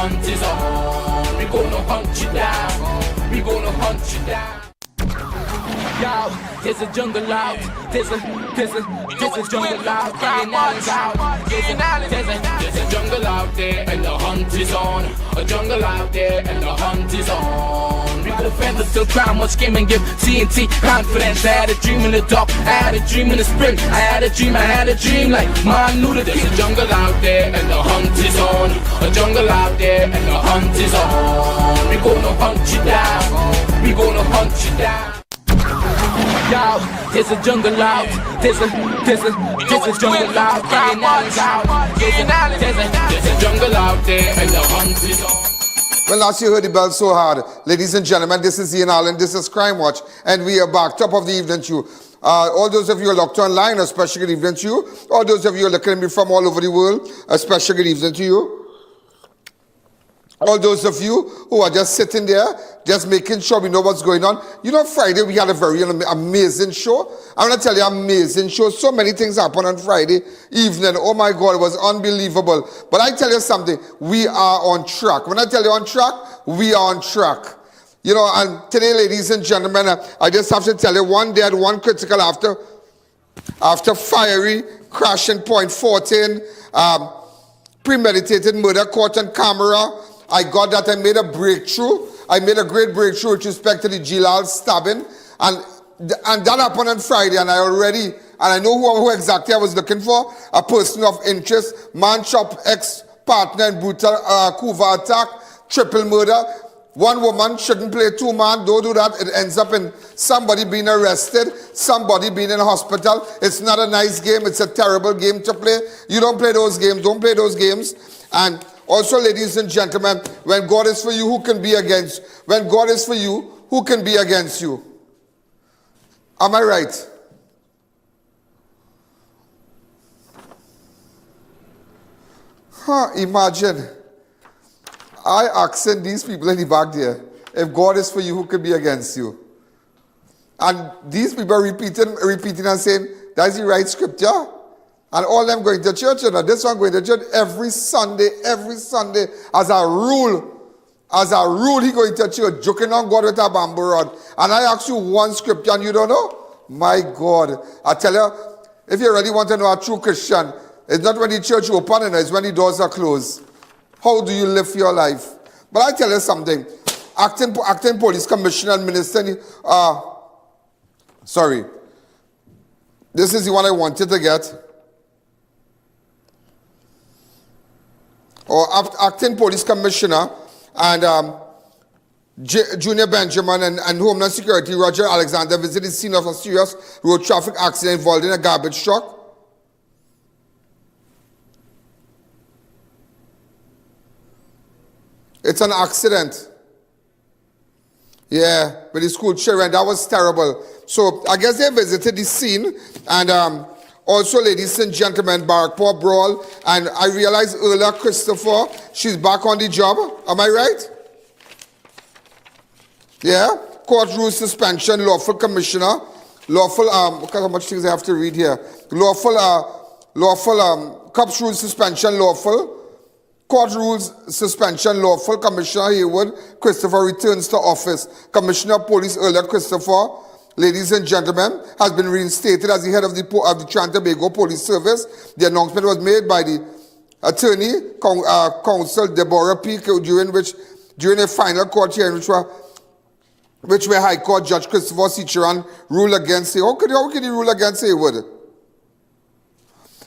hunt is on. We gonna hunt you down. We gonna hunt you down. Yo, there's a jungle out. There's a jungle out. There's a jungle out there and the hunt is on. A jungle out there and the hunt is on. We gotta fend till crime much game and give TNT confidence. I had a dream in the dark, I had a dream in the spring. I had a dream like man knew that there's a jungle out there and the hunt is on. A jungle out there and the hunt is on. We gonna hunt you down. We gonna hunt you down. Yo, there's a jungle out. There's a jungle out. There's a jungle out there and the hunt is on. Well, last you heard the bell so hard. Ladies and gentlemen, this is I.A.N. This is Crime Watch, and we are back. Top of the evening to you. All those of you who are locked online, a special good evening to you. All those of you who are looking at me from all over the world, a special good evening to you. All those of you who are just sitting there, just making sure we know what's going on. You know, Friday we had a very amazing show. I'm going to tell you, amazing show. So many things happened on Friday evening. Oh my God, it was unbelievable. But I tell you something, we are on track. When I tell you on track, we are on track. You know, and today, ladies and gentlemen, I just have to tell you, one dead, one critical after fiery crash in Point Fortin, premeditated murder caught on camera. I got that. I made a breakthrough. I made a great breakthrough with respect to the Gilal stabbing. And that happened on Friday. And I know who exactly I was looking for. A person of interest. Man shot ex-partner in brutal Kuva attack. Triple murder. One woman shouldn't play two men. Don't do that. It ends up in somebody being arrested. Somebody being in a hospital. It's not a nice game. It's a terrible game to play. You don't play those games. Don't play those games. And also, ladies and gentlemen, when God is for you, who can be against? When God is for you, who can be against you? Am I right? Imagine. I asking these people in the back there, if God is for you, who can be against you? And these people are repeating and saying, that's the right scripture. And all them going to church, and this one going to church every Sunday, as a rule, he going to church, joking on God with a bamboo rod. And I ask you one scripture and you don't know? My God. I tell you, if you really want to know a true Christian, it's not when the church open, it's when the doors are closed. How do you live your life? But I tell you something. Acting police commissioner and minister, this is the one I wanted to get. Or acting police commissioner and Junior Benjamin and Homeland Security Roger Alexander visited the scene of a serious road traffic accident involving a garbage truck. It's an accident. Yeah, with the school children. That was terrible. So I guess they visited the scene and also, ladies and gentlemen, Barrackport Brawl, and I realized earlier, Christopher, she's back on the job. Am I right? Yeah? Court rule suspension, lawful commissioner, lawful, look at how much things I have to read here. Lawful, cops rule suspension, lawful. Court rules suspension, lawful. Commissioner Haywood, Christopher returns to office. Commissioner of Police earlier, Christopher, ladies and gentlemen, has been reinstated as the head of the Trinidad Tobago Police Service. The announcement was made by the attorney, Counsel Deborah Peake, during a final court hearing, which where High Court Judge Christopher Cicheran ruled against Haywood. How could he rule against Haywood?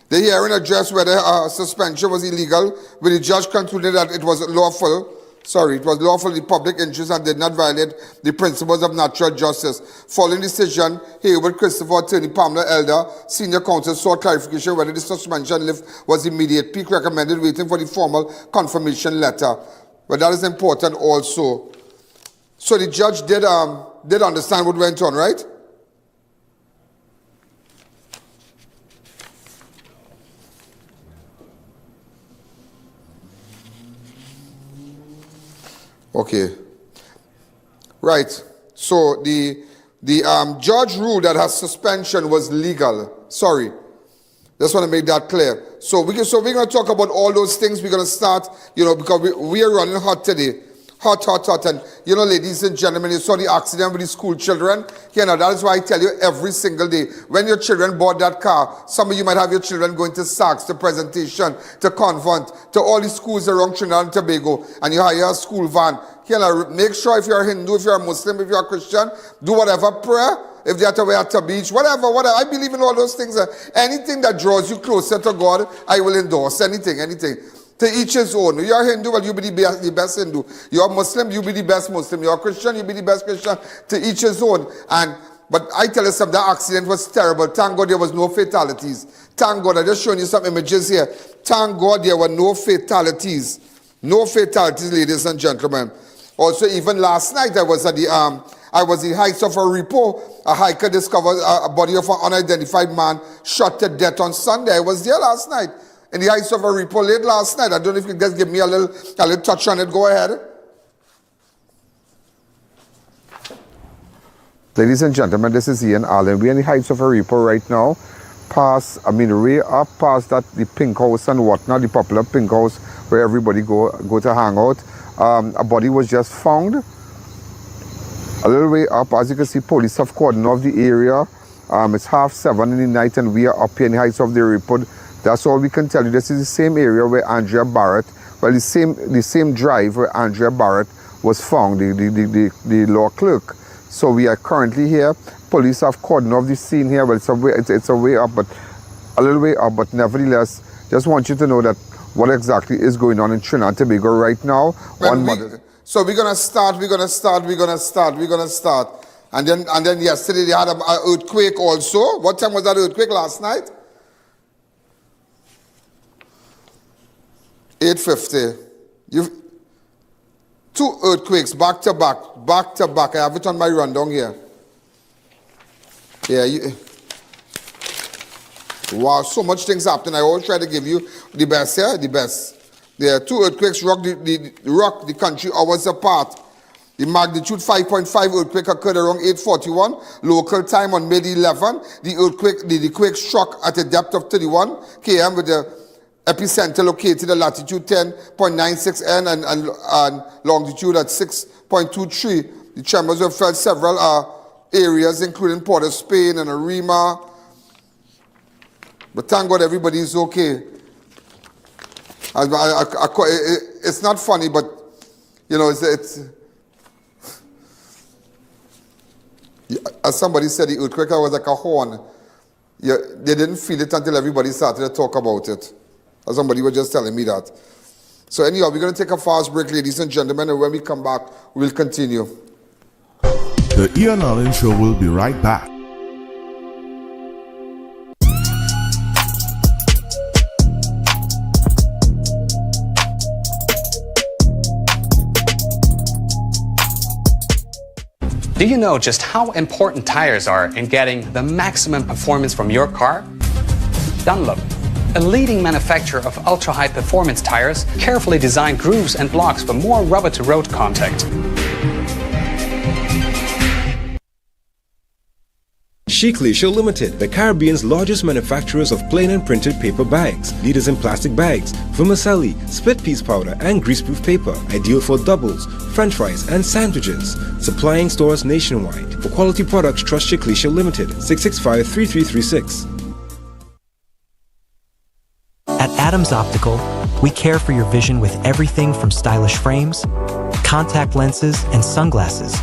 The hearing addressed whether suspension was illegal, where the judge concluded that it was lawful. It was lawful in the public interest and did not violate the principles of natural justice. Following the decision, Haywood Christopher, attorney Pamela Elder, senior counsel, sought clarification whether the suspension lift was immediate. Peake recommended waiting for the formal confirmation letter. But that is important also. So the judge did understand what went on, right? Okay. Right. So the judge ruled that her suspension was legal. Just want to make that clear. So we're going to talk about all those things. We're going to start, because we are running hot today. Hot. And, ladies and gentlemen, you saw the accident with the school children. That is why I tell you every single day, when your children board that car, some of you might have your children going to SACS, to presentation, to Convent, to all the schools around Trinidad and Tobago, and you hire a school van. Make sure if you're a Hindu, if you're a Muslim, if you're a Christian, do whatever prayer. If they have to wear at the beach, whatever. I believe in all those things. Anything that draws you closer to God, I will endorse. Anything. To each his own. You're a Hindu, well, you be the best Hindu. You're a Muslim, you be the best Muslim. You're a Christian, you be the best Christian. To each his own. But I tell you something, that accident was terrible. Thank God there was no fatalities. Thank God. I'm just showing you some images here. Thank God there were no fatalities. No fatalities, ladies and gentlemen. Also, even last night, I was at the heights of a repo. A hiker discovered a body of an unidentified man shot to death on Sunday. I was there last night in the heights of a repo late last night. I don't know if you can just give me a little touch on it. Go ahead. Ladies and gentlemen, this is I.A.N. We're in the heights of a repo right now. Way up past the pink house and whatnot, the popular pink house where everybody go to hang out. A body was just found. A little way up, as you can see, police have cordoned off the area. It's 7:30 in the night and we are up here in the heights of the report. That's all we can tell you. This is the same area where Andrea Barrett, the same drive where Andrea Barrett was found, the law clerk. So we are currently here. Police have cordoned off the scene here. Well, it's a way up, but a little way up, but nevertheless, just want you to know that what exactly is going on in Trinidad and Tobago right now. So we're gonna start. And then yesterday they had an earthquake also. What time was that earthquake last night? 8:50. Two earthquakes back to back. I have it on my rundown here. Yeah. Wow, so much things happening. I always try to give you the best here, the best. There are two earthquakes rocked the country hours apart. The magnitude 5.5 earthquake occurred around 8:41 local time on May 11. The quake struck at a depth of 31 km with the epicenter located at latitude 10.96 N and longitude at 6.23. The tremors were felt several areas, including Port of Spain and Arima. But thank God everybody is okay. It's not funny, but it's as somebody said, the earthquake was like a horn. They didn't feel it until everybody started to talk about it. As somebody was just telling me that. So anyhow, we're going to take a fast break, ladies and gentlemen, and when we come back, we'll continue. The I.A.N. Show will be right back. Do you know just how important tires are in getting the maximum performance from your car? Dunlop, a leading manufacturer of ultra-high performance tires, carefully designed grooves and blocks for more rubber-to-road contact. Sheikleisha Limited, the Caribbean's largest manufacturers of plain and printed paper bags, leaders in plastic bags, vermicelli, split piece powder, and greaseproof paper, ideal for doubles, french fries, and sandwiches. Supplying stores nationwide. For quality products, trust Sheikleisha Limited, 665-3336. At Adams Optical, we care for your vision with everything from stylish frames, contact lenses, and sunglasses,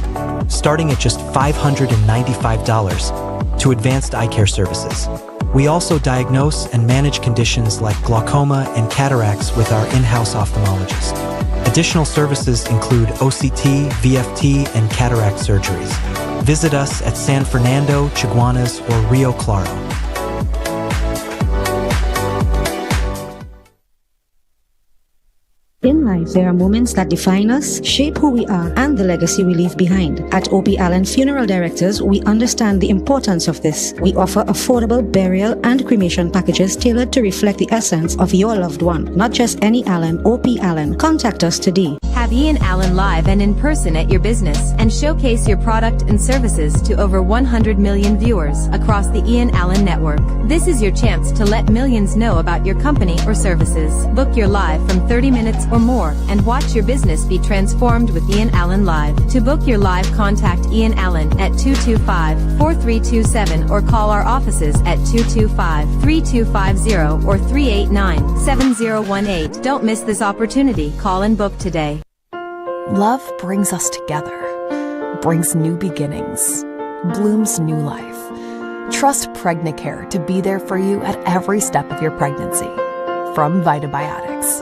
starting at just $595 to advanced eye care services. We also diagnose and manage conditions like glaucoma and cataracts with our in-house ophthalmologist. Additional services include OCT, VFT, and cataract surgeries. Visit us at San Fernando, Chaguanas, or Rio Claro. In life, there are moments that define us, shape who we are, and the legacy we leave behind. At I.A.N. Funeral Directors, we understand the importance of this. We offer affordable burial and cremation packages tailored to reflect the essence of your loved one. Not just any Allen, I.A.N. Contact us today. Have I.A.N live and in person at your business and showcase your product and services to over 100 million viewers across the I.A.N network. This is your chance to let millions know about your company or services. Book your live from 30 minutes or more and watch your business be transformed with I.A.N Live. To book your live, contact I.A.N at 225-4327 or call our offices at 225-3250 or 389-7018. Don't miss this opportunity. Call and book today. Love brings us together, brings new beginnings, blooms new life. Trust Pregnacare to be there for you at every step of your pregnancy. From Vitabiotics.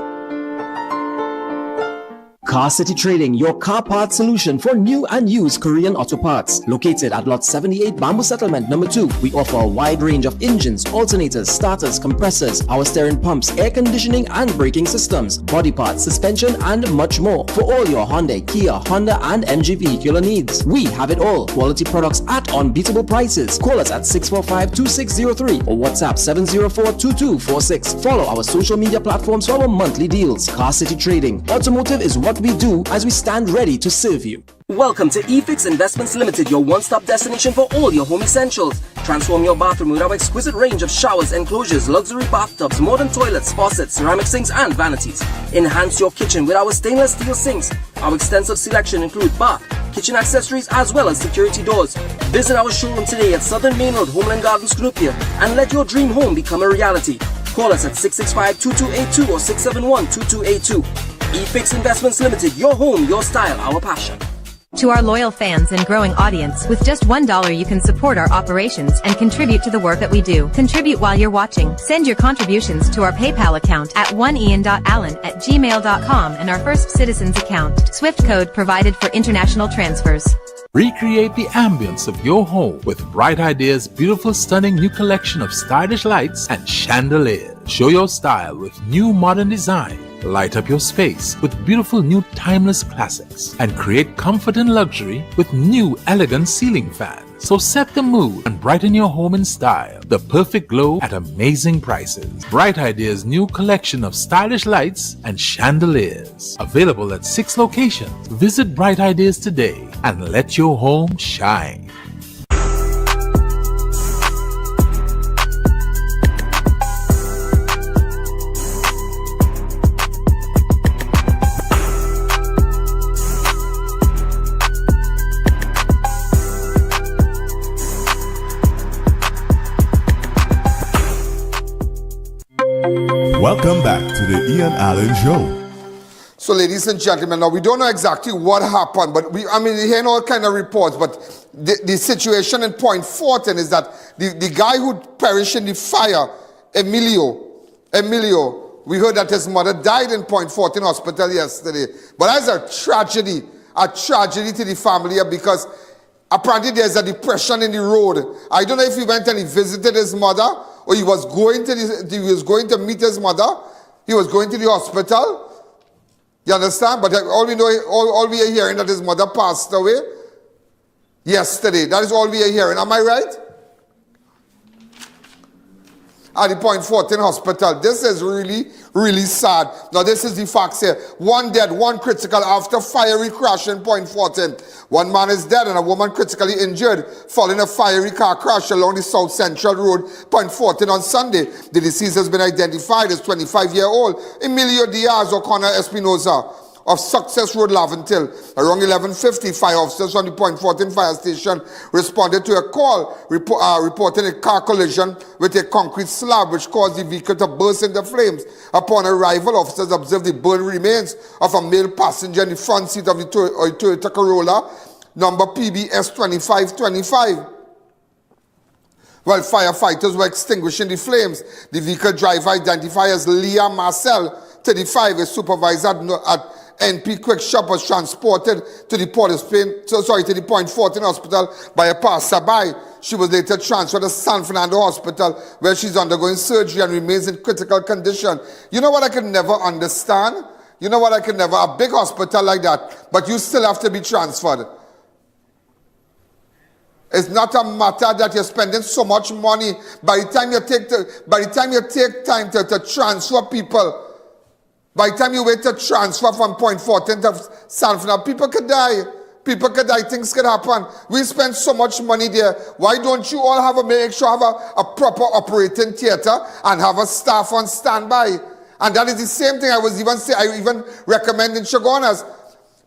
Car City Trading, your car parts solution for new and used Korean auto parts. Located at Lot 78 Bamboo Settlement number 2, we offer a wide range of engines, alternators, starters, compressors, power steering pumps, air conditioning and braking systems, body parts, suspension and much more. For all your Hyundai, Kia, Honda and MG vehicular needs. We have it all. Quality products at unbeatable prices. Call us at 645-2603 or WhatsApp 704-2246. Follow our social media platforms for our monthly deals. Car City Trading. Automotive is what we do, as we stand ready to serve you. Welcome to eFix Investments Limited, your one-stop destination for all your home essentials. Transform your bathroom with our exquisite range of showers, enclosures, luxury bathtubs, modern toilets, faucets, ceramic sinks and vanities. Enhance your kitchen with our stainless steel sinks. Our extensive selection includes bath, kitchen accessories as well as security doors. Visit our showroom today at Southern Main Road, Homeland Gardens, Cunupia, and let your dream home become a reality. Call us at 665-2282 or 671-2282. eFix Investments Limited, your home, your style, our passion. To our loyal fans and growing audience, with just $1 you can support our operations and contribute to the work that we do. Contribute while you're watching. Send your contributions to our PayPal account at oneian.allen@gmail.com and our First Citizens account. Swift code provided for international transfers. Recreate the ambience of your home with Bright Ideas' beautiful, stunning new collection of stylish lights and chandeliers. Show your style with new modern design. Light up your space with beautiful new timeless classics and create comfort and luxury with new elegant ceiling fans. So set the mood and brighten your home in style. The perfect glow at amazing prices. Bright Ideas' new collection of stylish lights and chandeliers. Available at 6 locations. Visit Bright Ideas today and let your home shine. Welcome back to the I.A.N Show. So, ladies and gentlemen, now we don't know exactly what happened, but we're hearing all kind of reports, but the situation in Point Fortin is that the guy who perished in the fire, Emilio, we heard that his mother died in Point Fortin Hospital yesterday. But that's a tragedy to the family because apparently there's a depression in the road. I don't know if he went and he visited his mother or he was going to meet his mother. He was going to the hospital. You understand? But all we know, all we are hearing that his mother passed away yesterday. That is all we are hearing. Am I right? At the Point Fortin Hospital. This is really, really sad. Now, this is the facts here. 1 dead, 1 critical after fiery crash in Point Fortin. 1 man is dead and a woman critically injured following a fiery car crash along the South Central Road, Point Fortin on Sunday. The deceased has been identified as 25-year-old Emilio Diaz O'Conor Espinoza of Success Road, Laventille. Around 11:50, fire officers from the Point Fortin Fire Station responded to a call reporting a car collision with a concrete slab which caused the vehicle to burst into flames. Upon arrival, officers observed the burned remains of a male passenger in the front seat of the Toyota Corolla, number PBS 2525. While firefighters were extinguishing the flames, the vehicle driver, identified as Leah Marcel, 35, a supervisor at NP Quick Shop, was transported to the Point Fortin Hospital by a passerby. She was later transferred to San Fernando Hospital, where she's undergoing surgery and remains in critical condition. You know what I could never understand? A big hospital like that, but you still have to be transferred. It's not a matter that you're spending so much money. By the time you take time to transfer people, By the time you wait to transfer from Point Fortin to San Fernando, people could die. People could die, things could happen. We spend so much money there. Why don't you all make sure have a proper operating theater and have a staff on standby? And that is the same thing I even recommend in Chaguanas.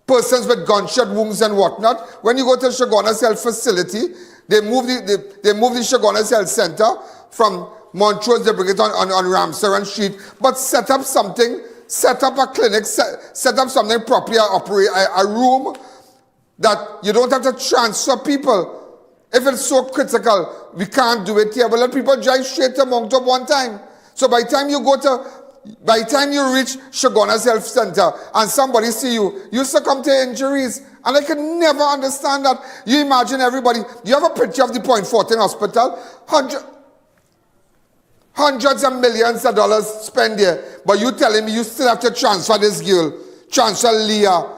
Persons with gunshot wounds and whatnot. When you go to Chaguanas Health Facility, they move the Chaguanas Health Center from Montrose, they bring it on Ramsaran Street, but set up something, set up a clinic, set up something properly, operate a room that you don't have to transfer people. If it's so critical, we can't do it here, but let people drive straight to Mount Up one time. So by the time you reach Chaguanas Health Center and somebody see you succumb to injuries. And I can never understand that. You imagine everybody, you have a picture of the Point Fortin Hospital, hundreds of millions of dollars spent there, but you telling me you still have to transfer this girl, transfer Leah.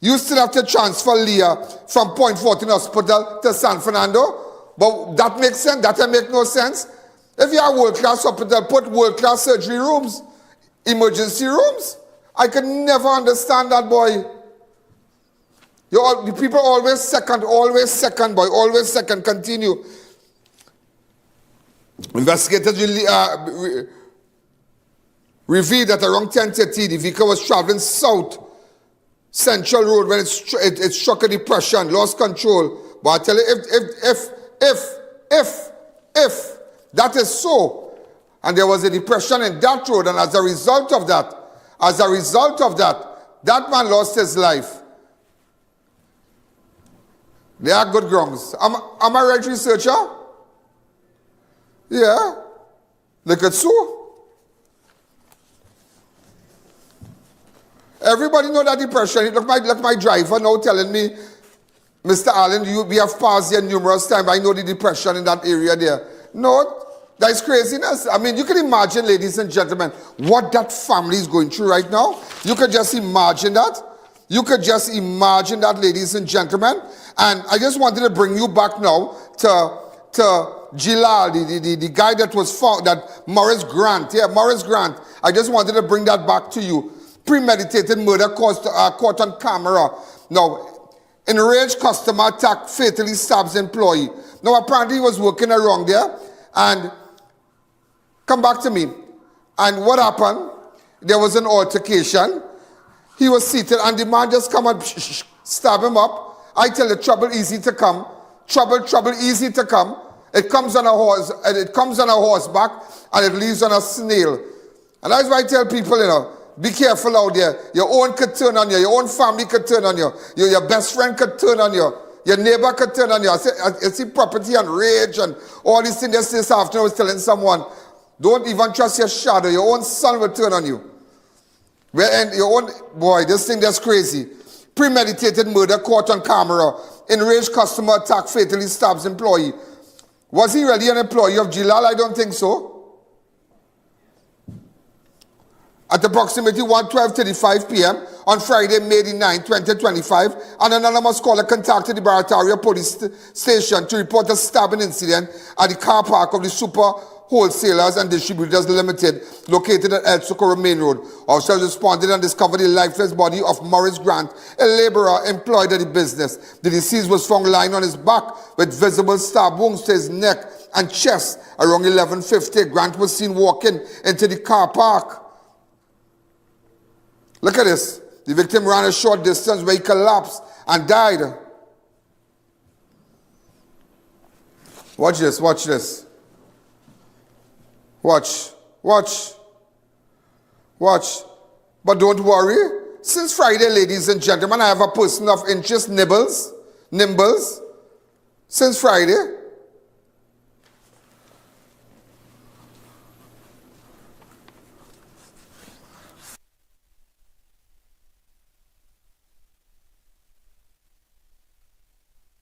You still have to transfer Leah from Point Fortin Hospital to San Fernando? But that makes sense? That make no sense? If you have world-class hospital, put world-class surgery rooms, emergency rooms. I can never understand that, boy. The people always second, boy, always second, continue. Investigators revealed that around 10:30, the vehicle was traveling south Central Road when it struck a depression, lost control. But I tell you, if that is so, and there was a depression in that road, and as a result of that, that man lost his life. They are good grounds. Am I right, researcher? Yeah. Look at so. Everybody know that depression. Look my driver now telling me, Mr. Allen, we have passed here numerous times. I know the depression in that area there. No, that is craziness. I mean, you can imagine, ladies and gentlemen, what that family is going through right now. You could just imagine that. Ladies and gentlemen. And I just wanted to bring you back now to Gilal, the guy that was found, that Morris Grant. Yeah, Morris Grant. I just wanted to bring that back to you. Premeditated murder caught on camera. Now, enraged customer attack fatally stabs employee. Now, apparently he was working around there. And come back to me. And what happened? There was an altercation. He was seated and the man just come and stab him up. I tell you, trouble easy to come. Trouble easy to come. It comes on a horse, and it comes on a horseback, and it leaves on a snail. And that's why I tell people, be careful out there. Your own could turn on you. Your own family could turn on you. Your best friend could turn on you. Your neighbor could turn on you. I see property and rage and all these things. Just this afternoon I was telling someone, don't even trust your shadow. Your own son will turn on you. Boy, this thing that's crazy. Premeditated murder caught on camera. Enraged customer attack fatally stabs employee. Was he really an employee of Gilal? I don't think so. At approximately 12:35 p.m. on Friday, May 9, 2025, an anonymous caller contacted the Barataria police station to report a stabbing incident at the car park of the Super Wholesalers and Distributors Limited, located at El Socorro Main Road. Officers responded and discovered the lifeless body of Morris Grant, a laborer employed at the business. The deceased was found lying on his back with visible stab wounds to his neck and chest. Around 11:50, Grant was seen walking into the car park. Look at this. The victim ran a short distance where he collapsed and died. Watch this, watch this. Watch. But don't worry. Since Friday, ladies and gentlemen, I have a person of interest, Nimbles. Since Friday.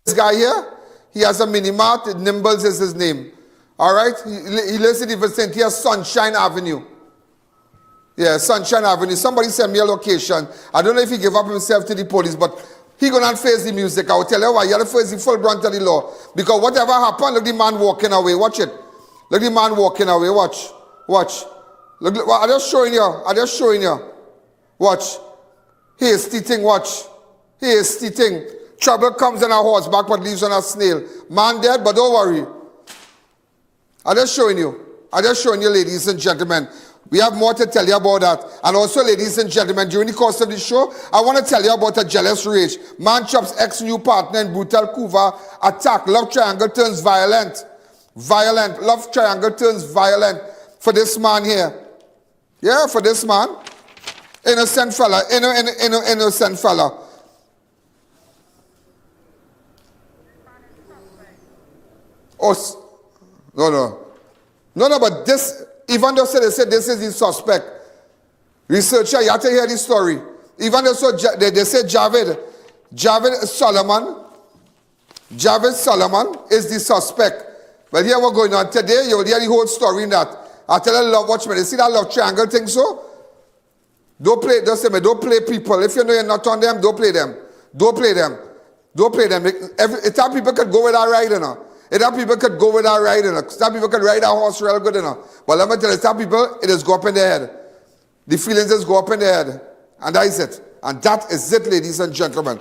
This guy here, he has a mini-mart. Nimbles is his name. All right? He lives in the vicinity of Sunshine Avenue. Yeah, Sunshine Avenue. Somebody sent me a location. I don't know if he gave up himself to the police, but he gonna face the music. I will tell you why. You have to face the full brunt of the law. Because whatever happened, look the man walking away. Watch it. Look the man walking away. Watch. Look, I'm just showing you. Watch. Hasty thing, watch. Hasty thing. Trouble comes on a horseback but leaves on a snail. Man dead, but don't worry. I'm just showing you, ladies and gentlemen. We have more to tell you about that. And also, ladies and gentlemen, during the course of the show, I want to tell you about a jealous rage. Man chops ex-new partner in brutal Cuba attack. Love triangle turns violent. Violent. Love triangle turns violent for this man here. Yeah, for this man. Innocent fella. Innocent fella. Oh, no, but this, even though they said this is the suspect, researcher, you have to hear the story. Even though they said Javed Solomon is the suspect. But here we're going on. Today, you'll hear the whole story in that. I tell you, watch me. You see that love triangle thing, so? Don't play people. If you know you're not on them, don't play them. Don't play them. Don't play them. It's how people could go without riding, It's how people could go without riding, It's how people could ride a horse real good, But let me tell you, it's how people, it just go up in their head. The feelings just go up in their head. And that is it. And that is it, ladies and gentlemen.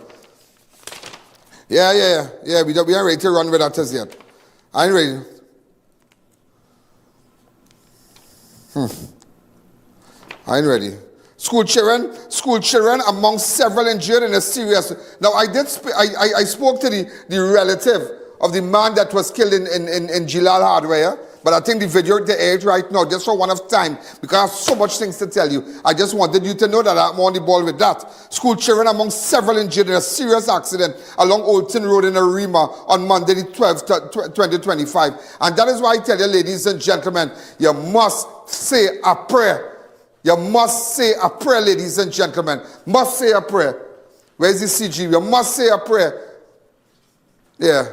Yeah. We aren't ready to run with that as yet. I ain't ready. I ain't ready. School children among several injured in a serious. Now I spoke to the relative of the man that was killed in Gilal Hardware, but I think the video they aired right now just for one of time because I have so much things to tell you. I just wanted you to know that I'm on the ball with that. School children among several injured in a serious accident along Olton Road in Arima on Monday the 12th, 2025. And that is why I tell you, ladies and gentlemen, you must say a prayer. You must say a prayer, ladies and gentlemen. Must say a prayer. Where's the CG? You must say a prayer. Yeah.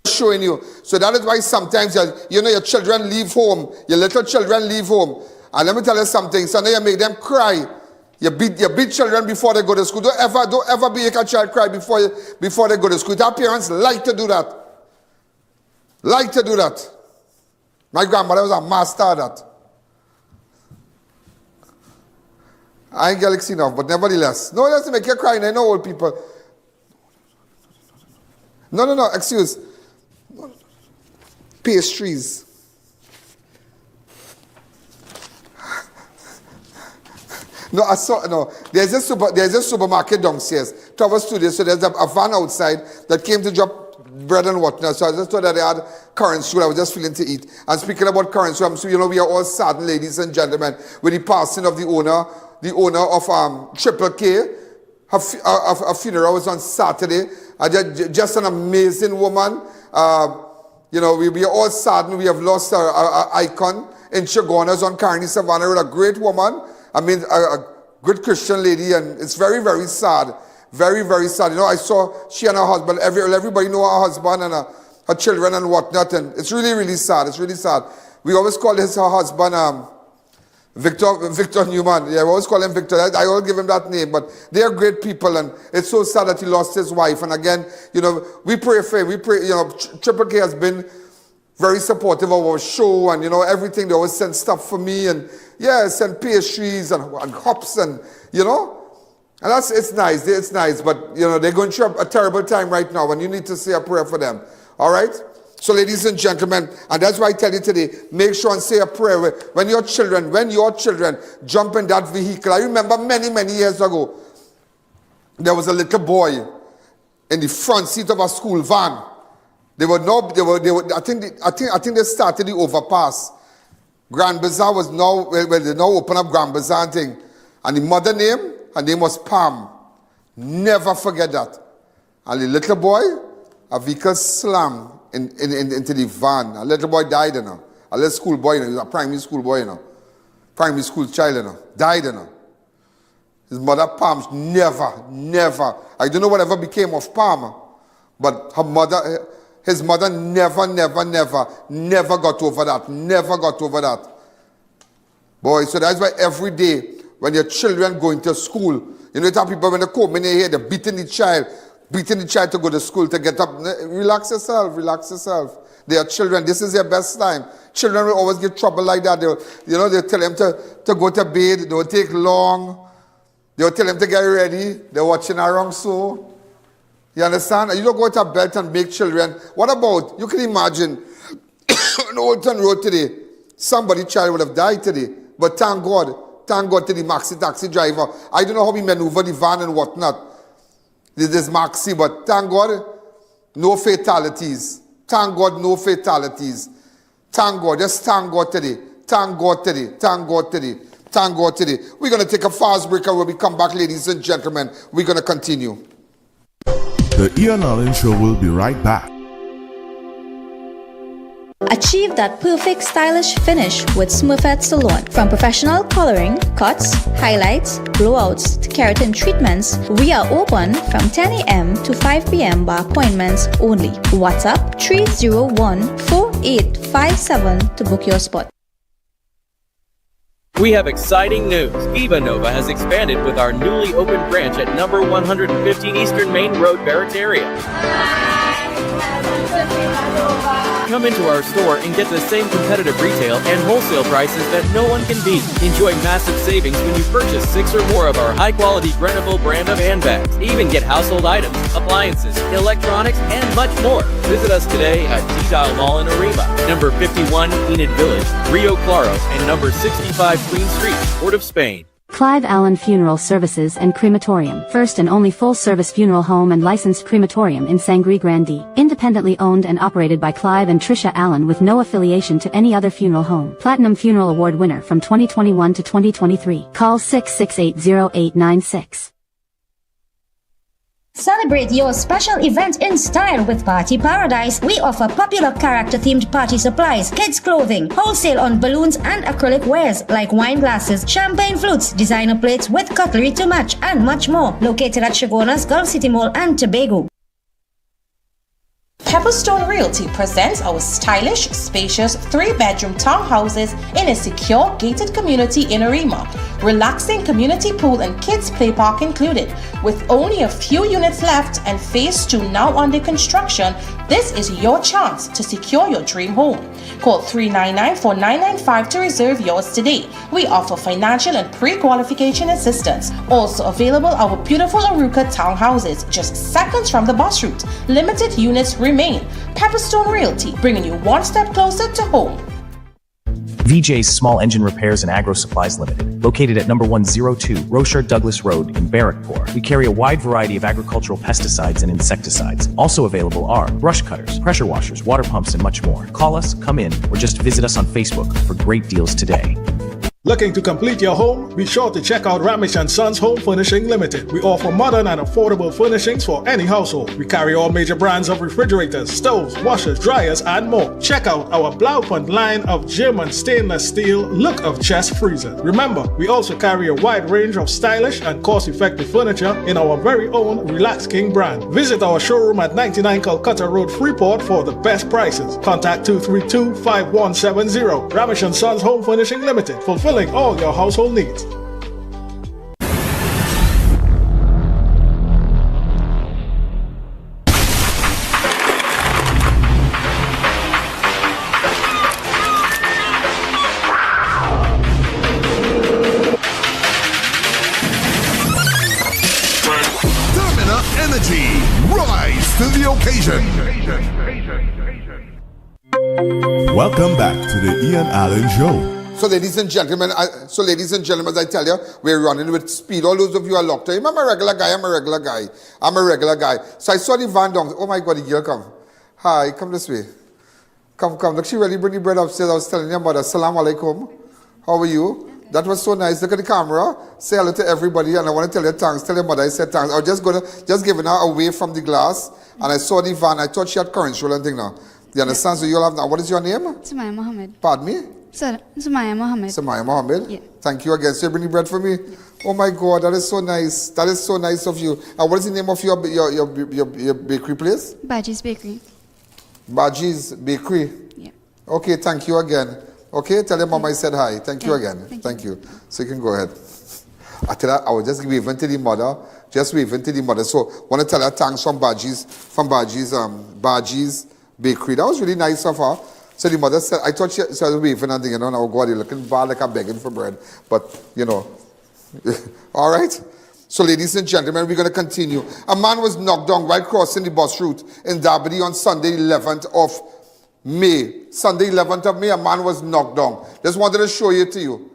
Showing you. So that is why sometimes your children leave home, your little children leave home. And let me tell you something, so now you make them cry. You beat children before they go to school. Don't ever make a child cry before they go to school. Our parents like to do that. Like to do that. My grandmother was a master at that. I ain't galaxy enough, but nevertheless. No, it doesn't make you cry. I know old people. No, excuse. Pastries. There's a supermarket downstairs to our studio, so there's a van outside that came to drop bread and whatnot. So I just thought that they had current soup. I was just feeling to eat. And speaking about current soup, so we are all saddened, ladies and gentlemen, with the passing of the owner of Triple K. Her funeral was on Saturday. Just an amazing woman. We are all saddened. We have lost our icon in Chaguanas on Carney Savannah with a great woman. I mean, a good Christian lady, and it's very, very sad. Very, very sad. I saw she and her husband, everybody know her husband and her children and whatnot, and it's really, really sad. It's really sad. We always call her husband Victor Newman. Yeah, we always call him Victor. I always give him that name, but they are great people, and it's so sad that he lost his wife. And again, we pray for him. We pray, Triple K has been very supportive of our show, and everything. They always send stuff for me, and send pastries and hops, and and it's nice, but they're going through a terrible time right now, and you need to say a prayer for them. All right. So, ladies and gentlemen, and that's why I tell you today, make sure and say a prayer when your children jump in that vehicle. I remember many, many years ago, there was a little boy in the front seat of a school van. I think they started the overpass. Grand Bazaar was now, they now open up Grand Bazaar thing. And the mother name, her name was Pam. Never forget that. And the little boy, a vehicle slammed into the van. A little boy died, you know. A little school boy, you know. He was a primary school boy, you know. Primary school child, you know. Died, you know. His mother, Pam, never. I don't know whatever became of Pam, but his mother never got over that. Never got over that. Boy, so that's why every day when your children going to school, you know, some people when they come in here, they're beating the child to go to school, to get up. Relax yourself. They are children. This is their best time. Children will always get trouble like that. They tell them to go to bed. They will take long. They'll tell them to get ready. They're watching around so. You understand? You don't go to bed and make children. What about, you can imagine, on Old Town Road today, somebody's child would have died today. But thank God to the maxi taxi driver. I don't know how he maneuvered the van and whatnot. This maxi, but thank God, no fatalities. Thank God, no fatalities. Thank God, just thank God today. Thank God today. We're going to take a fast break, and when we come back, ladies and gentlemen, we're going to continue. The I.A.N. Allen Show will be right back. Achieve that perfect stylish finish with Smurfette Salon. From professional coloring, cuts, highlights, blowouts to keratin treatments, we are open from 10 a.m. to 5 p.m. by appointments only. WhatsApp 301-4857 to book your spot. We have exciting news. Viva Nova has expanded with our newly opened branch at number 150 Eastern Main Road, Barracks area. Come into our store and get the same competitive retail and wholesale prices that no one can beat. Enjoy massive savings when you purchase 6 or more of our high-quality Grenville brand of handbags. Even get household items, appliances, electronics, and much more. Visit us today at D-Dial Mall in Arima, number 51 Enid Village, Rio Claro, and number 65 Queen Street, Port of Spain. Clive Allen Funeral Services and Crematorium. First and only full-service funeral home and licensed crematorium in Sangre Grande. Independently owned and operated by Clive and Tricia Allen with no affiliation to any other funeral home. Platinum Funeral Award winner from 2021 to 2023. Call 668-0896. Celebrate your special event in style with Party Paradise. We offer popular character-themed party supplies, kids' clothing, wholesale on balloons and acrylic wares like wine glasses, champagne flutes, designer plates with cutlery to match, and much more. Located at Chagona's Gulf City Mall and Tobago. Pepperstone Realty presents our stylish, spacious 3-bedroom townhouses in a secure gated community in Arima. Relaxing community pool and kids play park included. With only a few units left and phase 2 now under construction, this is your chance to secure your dream home. Call 399-4995 to reserve yours today. We offer financial and pre-qualification assistance. Also available our beautiful Aruka townhouses, just seconds from the bus route. Limited units remain. Pepperstone Realty, bringing you one step closer to home. VJ's Small Engine Repairs and Agro Supplies Limited, located at number 102 Rochard Douglas Road in Barrackpore. We carry a wide variety of agricultural pesticides and insecticides. Also available are brush cutters, pressure washers, water pumps, and much more. Call us, come in, or just visit us on Facebook for great deals today. Looking to complete your home? Be sure to check out Ramesh & Sons Home Furnishing Limited. We offer modern and affordable furnishings for any household. We carry all major brands of refrigerators, stoves, washers, dryers, and more. Check out our Blaufund line of German stainless steel look of chest freezers. Remember, we also carry a wide range of stylish and cost-effective furniture in our very own Relax King brand. Visit our showroom at 99 Calcutta Road, Freeport for the best prices. Contact 232-5170. Ramesh & Sons Home Furnishing Limited. Fulfilling all your household needs. Stamina Energy, rise to the occasion. Welcome back to the I.A.N. Allen Show. So ladies and gentlemen, as I tell you, we're running with speed. All those of you are locked in. I'm a regular guy. So I saw the van down. Oh my God, the girl come. Hi, come this way. Come. Look, she really bring the bread upstairs. I was telling you about Assalamu alaikum. How are you? That was so nice. Look at the camera. Say hello to everybody, and I want to tell you thanks. Tell your mother I said thanks. I was just giving her away from the glass, and I saw the van. I thought she had current roll and thing now. You understand? So you'll have now. What is your name? Sumaya Mohammed. Pardon me? Sir, Sumaya Mohammed. Sumaya Mohammed? Yeah. Thank you again. So you bring the bread for me? Yeah. Oh my God, that is so nice. That is so nice of you. And what is the name of your bakery place? Baji's Bakery. Baji's Bakery? Yeah. Okay, thank you again. Okay, tell your mama I said hi. Thank you again. Thank you. So you can go ahead. I tell her, I was just waving to the mother. Just waving to the mother. So I want to tell her thanks from Baji's Bakery. That was really nice of her. So the mother said, I thought she was waving and you know, and oh God, you're looking bad like I'm begging for bread. But, you know, all right? So ladies and gentlemen, we're going to continue. A man was knocked down while crossing the bus route in Derby on Sunday 11th of May. Sunday 11th of May, a man was knocked down. Just wanted to show it to you.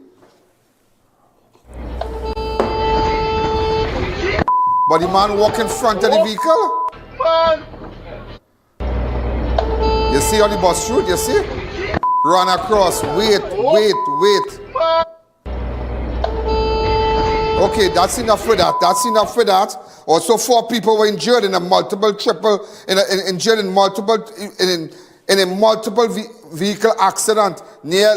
But the man walked in front of the vehicle. You see on the bus route, you see? Run across, wait. Okay, that's enough with that. Also, 4 people were injured in a multiple vehicle accident near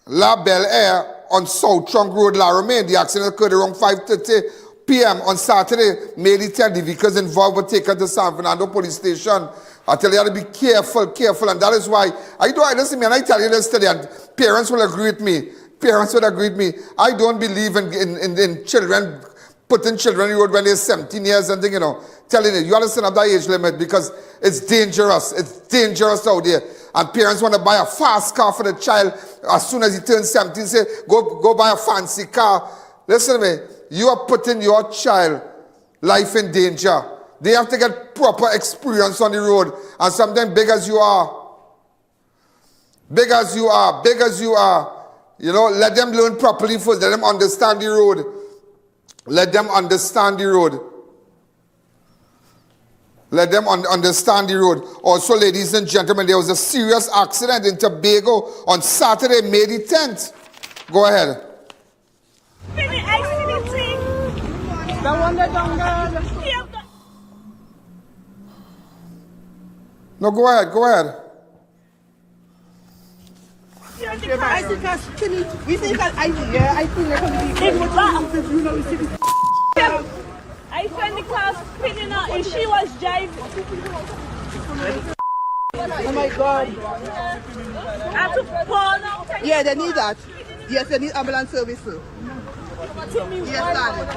La Bel Air on South Trunk Road, La Romaine. The accident occurred around 5:30 p.m. on Saturday, May the 10th. The vehicles involved were taken to San Fernando Police Station. I tell you, you have to be careful, and that is why I tell you this today, and parents will agree with me. I don't believe in children, putting children on the road when they're 17 years and thing, you know, telling you understand of that age limit because it's dangerous. It's dangerous out there. And parents want to buy a fast car for the child as soon as he turns 17, say, go buy a fancy car. Listen to me. You are putting your child life in danger. They have to get proper experience on the road. And sometimes big as you are, you know, let them learn properly first. Let them understand the road. Understand the road. Also, ladies and gentlemen, there was a serious accident in Tobago on Saturday, May the 10th. Go ahead. No, go ahead. I spent the class pinning her if she was driving. Oh my God. I took porn out. Yeah, they need that. Yes, they need ambulance service too. Yes, darling.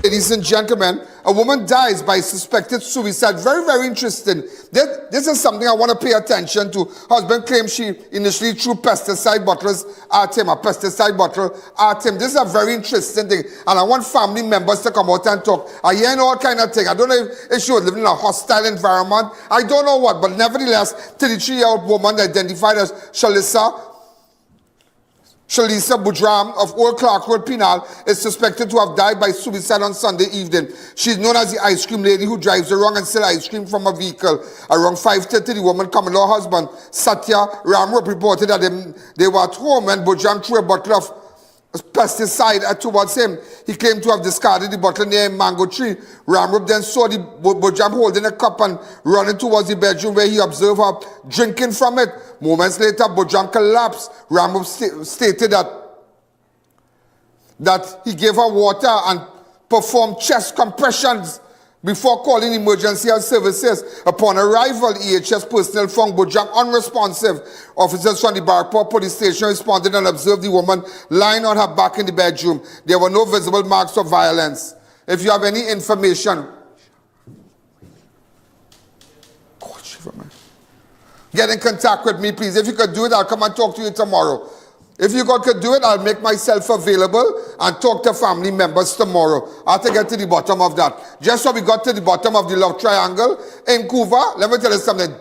Ladies and gentlemen, a woman dies by suspected suicide. Very, very interesting. This is something I want to pay attention to. Husband claims she initially threw pesticide bottles at him, a pesticide bottle at him. This is a very interesting thing. And I want family members to come out and talk. I hear all kind of thing. I don't know if she was living in a hostile environment. I don't know what. But nevertheless, 33-year-old woman identified as Shalisa Budram of Old Clark Road, Penal, is suspected to have died by suicide on Sunday evening. She is known as the ice cream lady who drives around and sells ice cream from a vehicle. Around 5:30, the woman, common-law husband, Satya Ramrup, reported that they were at home when Budram threw a bottle of pesticide towards him. He claimed to have discarded the bottle near a mango tree. Ramrup then saw the Budram holding a cup and running towards the bedroom where he observed her drinking from it. Moments later, Budram collapsed. Ramrup stated that he gave her water and performed chest compressions before calling emergency health services. Upon arrival, EHS personnel found Budram unresponsive. Officers from the Barport police station responded and observed the woman lying on her back in the bedroom. There were no visible marks of violence. If you have any information... get in contact with me, please. If you could do it, I'll come and talk to you tomorrow. If you could do it, I'll make myself available and talk to family members tomorrow. I have to get to the bottom of that. Just so we got to the bottom of the love triangle in Cuba, let me tell you something.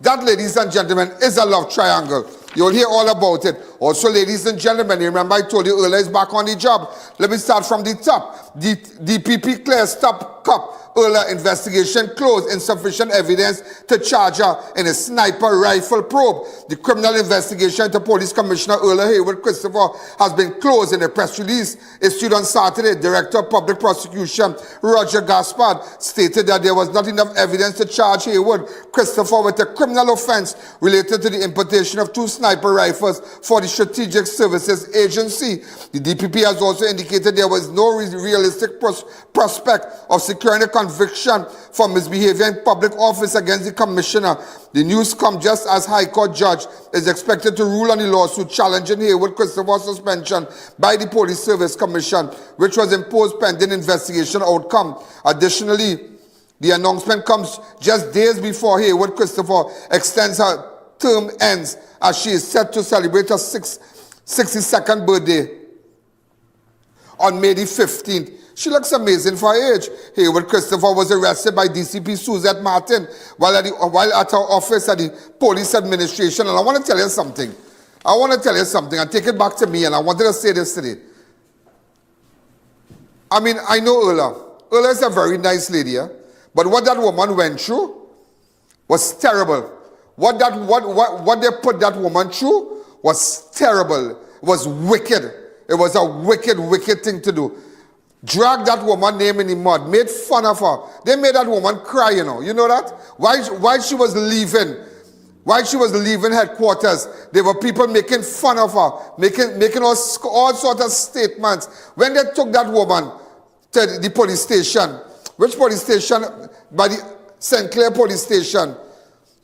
That, ladies and gentlemen, is a love triangle. You'll hear all about it. Also, ladies and gentlemen, you remember I told you earlier is back on the job. Let me start from the top. The DPP clears top cup. Earlier investigation closed. Insufficient evidence to charge her in a sniper rifle probe. The criminal investigation into Police Commissioner Earlier Haywood Christopher has been closed. In a press release issued on Saturday, Director of Public Prosecution Roger Gaspard stated that there was not enough evidence to charge Haywood Christopher with a criminal offense related to the importation of 2 sniper rifles for the Strategic Services Agency. The DPP has also indicated there was no realistic prospect of securing a conviction for misbehavior in public office against the commissioner. The news comes just as High Court judge is expected to rule on the lawsuit challenging Haywood Christopher's suspension by the Police Service Commission, which was imposed pending investigation outcome. Additionally, the announcement comes just days before Haywood Christopher extends her term ends, as she is set to celebrate her 62nd birthday on May the 15th. She looks amazing for her age. Haywood Christopher was arrested by DCP Suzette Martin while at her office at the Police Administration. And I want to tell you something. And take it back to me, and I wanted to say this today. I mean, I know Erla. Erla is a very nice lady, yeah? But what that woman went through was terrible. What they put that woman through was terrible. It was wicked. It was a wicked, wicked thing to do. Dragged that woman's name in the mud, made fun of her. They made that woman cry, you know. You know that? While she was leaving headquarters, there were people making fun of her, making all sorts of statements. When they took that woman to the police station, which police station? By the St. Clair police station.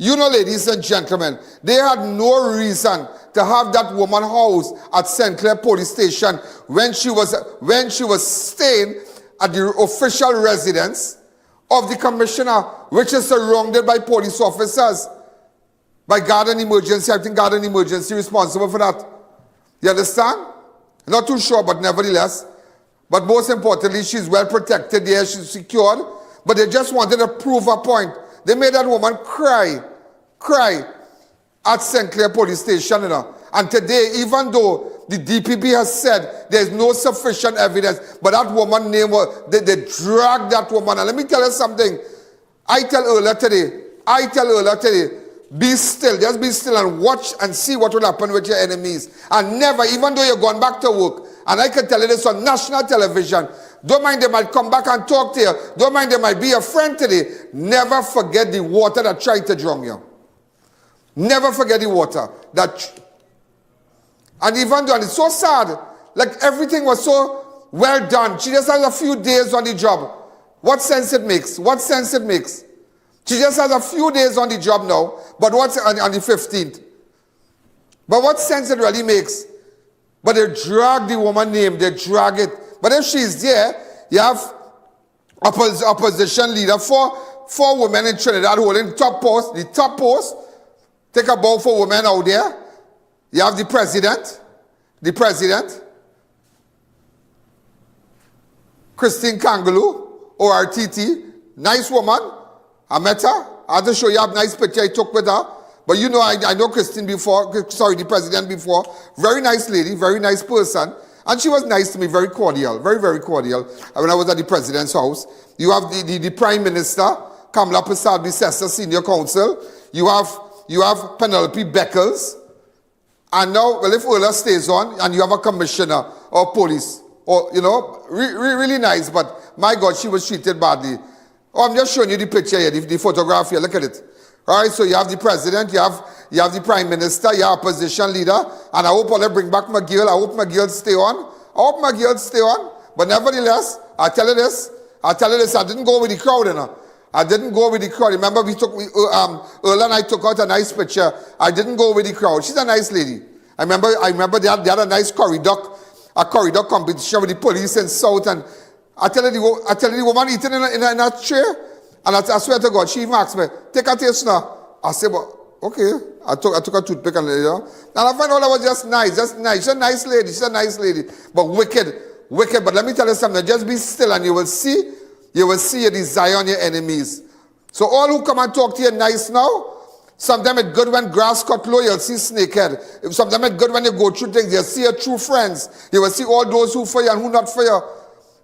You know, ladies and gentlemen, they had no reason to have that woman housed at St. Clair police station when she was staying at the official residence of the commissioner, which is surrounded by police officers, by guard and emergency. I think guard and emergency responsible for that. You understand? Not too sure, but nevertheless. But most importantly, she's well protected there, she's secured. But they just wanted to prove a point. They made that woman cry at St. Clair police station, you know. And today, even though the DPP has said there's no sufficient evidence, but that woman's name they dragged that woman. And let me tell you something. I tell Erla today, be still, just be still and watch and see what will happen with your enemies. And never, even though you're going back to work, and I can tell you this on national television, don't mind they might come back and talk to you, don't mind they might be a friend today, never forget the water that tried to drown you. Never forget the water. And even though, and it's so sad, like everything was so well done. She just has a few days on the job. What sense it makes? What sense it makes? She just has a few days on the job now, but what's on the 15th? But what sense it really makes? But they drag the woman's name, they drag it. But if she's there, you have opposition leader, four women in Trinidad holding the top post. Take a bow for women out there. You have the president, Christine Kangaloo, ORTT, nice woman. I met her. I had to show you a nice picture I took with her. But you know, I know Christine before, the president before. Very nice lady, very nice person. And she was nice to me, very cordial, very, very cordial. When I was at the president's house. You have the prime minister, Kamala Persad-Bissessar, senior counsel. You have Penelope Beckles. And now, well, if Erla stays on, and you have a commissioner of police, or, you know, really nice, but my God, she was treated badly. Oh, I'm just showing you the picture here, the photograph here, look at it. All right, so you have the president, you have the prime minister, you have opposition leader, and I hope I'll bring back McGill. I hope McGill stay on. But nevertheless, I tell you this, I didn't go with the crowd, you know. I didn't go with the crowd. Remember, Erla and I took out a nice picture. I didn't go with the crowd. She's a nice lady. I remember they had a nice corridor competition with the police in South. And I tell you the woman eating in a chair. And I swear to God, she even asked me, take a taste now. I said, but Okay. I took a toothpick and and I found out I was just nice. She's a nice lady. But wicked. But let me tell you something. Just be still and you will see your desire on your enemies. So all who come and talk to you nice now, sometimes it's good when grass cut low, you'll see snakehead. Sometimes it's good when you go through things, you'll see your true friends. You will see all those who for you and who not for you.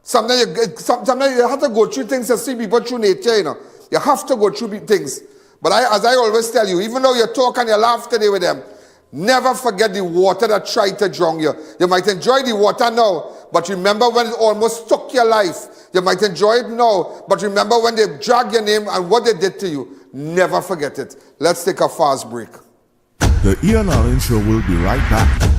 Sometimes you have to go through things to see people through nature, You have to go through things. But as I always tell you, even though you talk and you laugh today with them, never forget the water that tried to drown you. You might enjoy the water now, but remember when it almost took your life. You might enjoy it now, but remember when they dragged your name and what they did to you. Never forget it. Let's take a fast break. The I.A.N Show will be right back.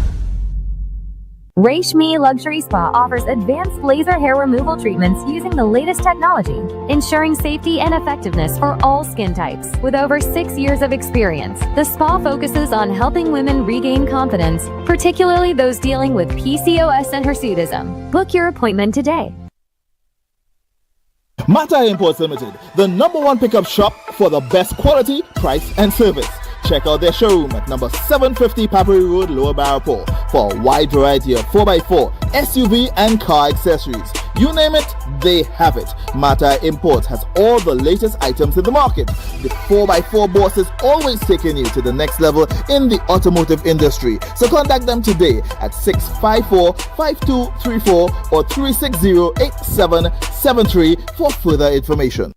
Reshmi Luxury Spa offers advanced laser hair removal treatments using the latest technology, ensuring safety and effectiveness for all skin types. With over 6 years of experience, the spa focuses on helping women regain confidence, particularly those dealing with PCOS and hirsutism. Book your appointment today. Mata Imports Limited, the #1 pickup shop for the best quality, price, and service. Check out their showroom at number 750 Papri Road, Lower Barrapore, for a wide variety of 4x4, SUV, and car accessories. You name it, they have it. Mata Imports has all the latest items in the market. The 4x4 boss is always taking you to the next level in the automotive industry. So contact them today at 654-5234 or 360-8773 for further information.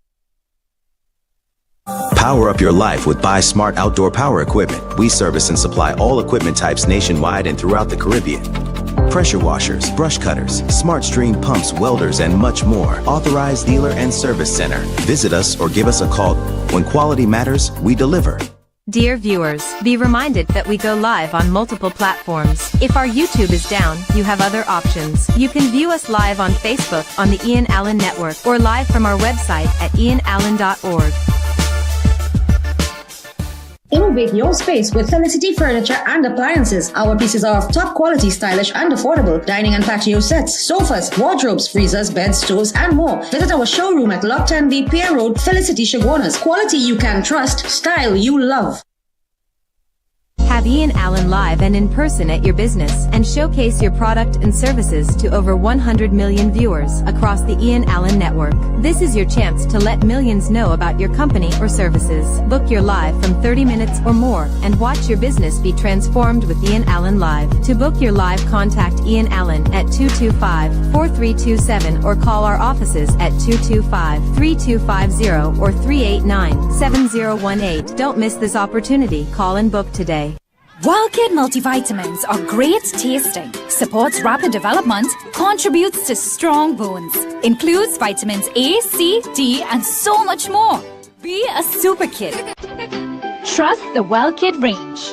Power up your life with Buy Smart Outdoor Power Equipment. We service and supply all equipment types nationwide and throughout the Caribbean. Pressure washers, brush cutters, smart stream pumps, welders, and much more. Authorized dealer and service center. Visit us or give us a call. When quality matters, we deliver. Dear viewers, be reminded that we go live on multiple platforms. If our YouTube is down, you have other options. You can view us live on Facebook on the Ian Allen Network or live from our website at ianallen.org. Innovate your space with Felicity Furniture and Appliances. Our pieces are of top quality, stylish and affordable. Dining and patio sets, sofas, wardrobes, freezers, beds, stoves and more. Visit our showroom at Lot 10B Pier Road, Felicity Chaguanas. Quality you can trust, style you love. Have Ian Allen live and in person at your business and showcase your product and services to over 100 million viewers across the Ian Allen network. This is your chance to let millions know about your company or services. Book your live from 30 minutes or more and watch your business be transformed with Ian Allen Live. To book your live, contact Ian Allen at 225-4327 or call our offices at 225-3250 or 389-7018. Don't miss this opportunity. Call and book today. Wild Kid multivitamins are great tasting, supports rapid development, contributes to strong bones, includes vitamins A, C, D, and so much more. Be a super kid. Trust the Wild Kid range.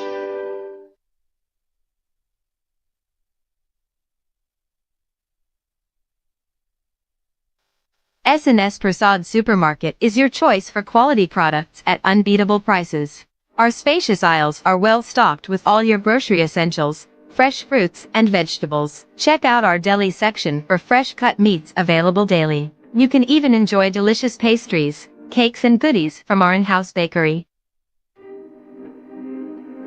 S&S Prasad Supermarket is your choice for quality products at unbeatable prices. Our spacious aisles are well stocked with all your grocery essentials, fresh fruits and vegetables. Check out our deli section for fresh cut meats available daily. You can even enjoy delicious pastries, cakes and goodies from our in-house bakery.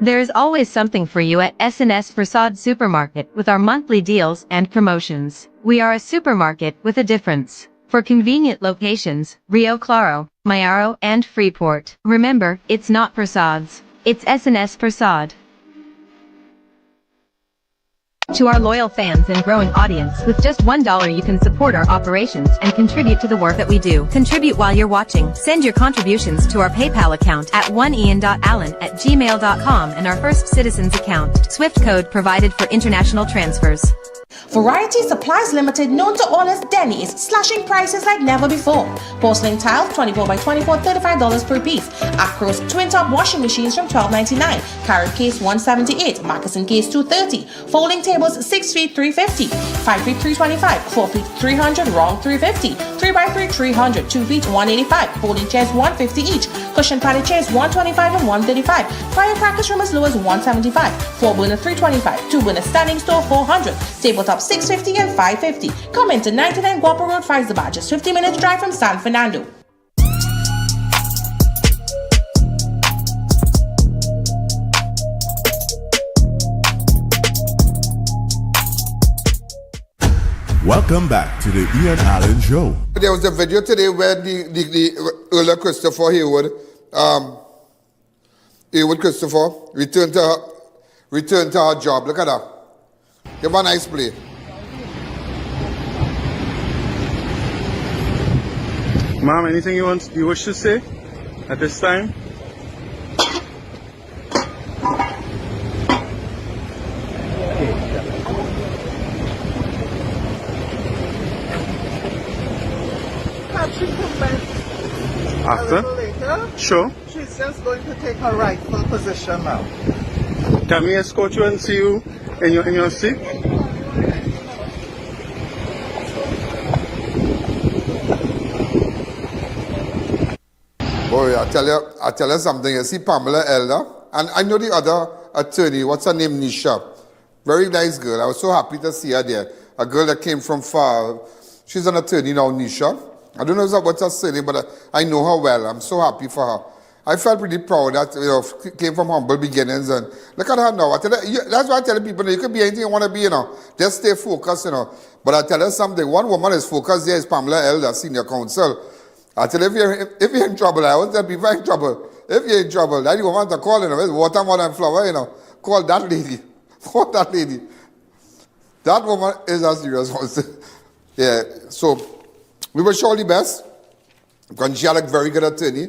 There is always something for you at S&S Prasad Supermarket with our monthly deals and promotions. We are a supermarket with a difference. For convenient locations, Rio Claro, Mayaro, and Freeport. Remember, it's not Prasad's, it's S&S Prasad. To our loyal fans and growing audience, with just $1 you can support our operations and contribute to the work that we do. Contribute while you're watching. Send your contributions to our PayPal account at oneian.allen@gmail.com and our First Citizens account. Swift code provided for international transfers. Variety Supplies Limited, known to all as Denny, is slashing prices like never before. Porcelain tiles 24 by 24, $35 per piece. Acros twin top washing machines from $12.99. Carrot case $178. Moccasin case $230. Folding tables 6 feet $350. 5 feet $325. 4 feet $300. Wrong $350. 3 by 3 $300. 2 feet $185. Folding chairs $150 each. Cushion padded chairs $125 and $135. Firecrackers from as low as $175. 4 burner $325. 2 burner standing stove $400. Tabletop $650 and $550. Come into 99 Guapa Road, Fyzabad, just 50 minutes drive from San Fernando. Welcome back to the I.A.N Show. There was a video today where the earlier Christopher Haywood Christopher returned to her job. Look at that. Give her a nice play. Ma'am, anything you wish to say at this time? After? Later, sure. She's just going to take her rightful position now. Can we escort you and see you in your seat? Boy, I tell you something. You see Pamela Elder, and I know the other attorney. What's her name? Nisha. Very nice girl. I was so happy to see her there. A girl that came from far. She's an attorney now, Nisha. I don't know what's her surname, but I know her well. I'm so happy for her. I felt pretty proud that, came from humble beginnings, and look at her now. That's why I tell people, you can be anything you want to be, Just stay focused, But I tell you something, one woman is focused there is Pamela Elder, senior counsel. I tell you, if you're in trouble, I always tell people in trouble. If you're in trouble, that you want to call, it's water, more than flower, Call that lady. Call that lady. That woman is a serious one. Yeah, so we wish all the best. Because she had a very good attorney.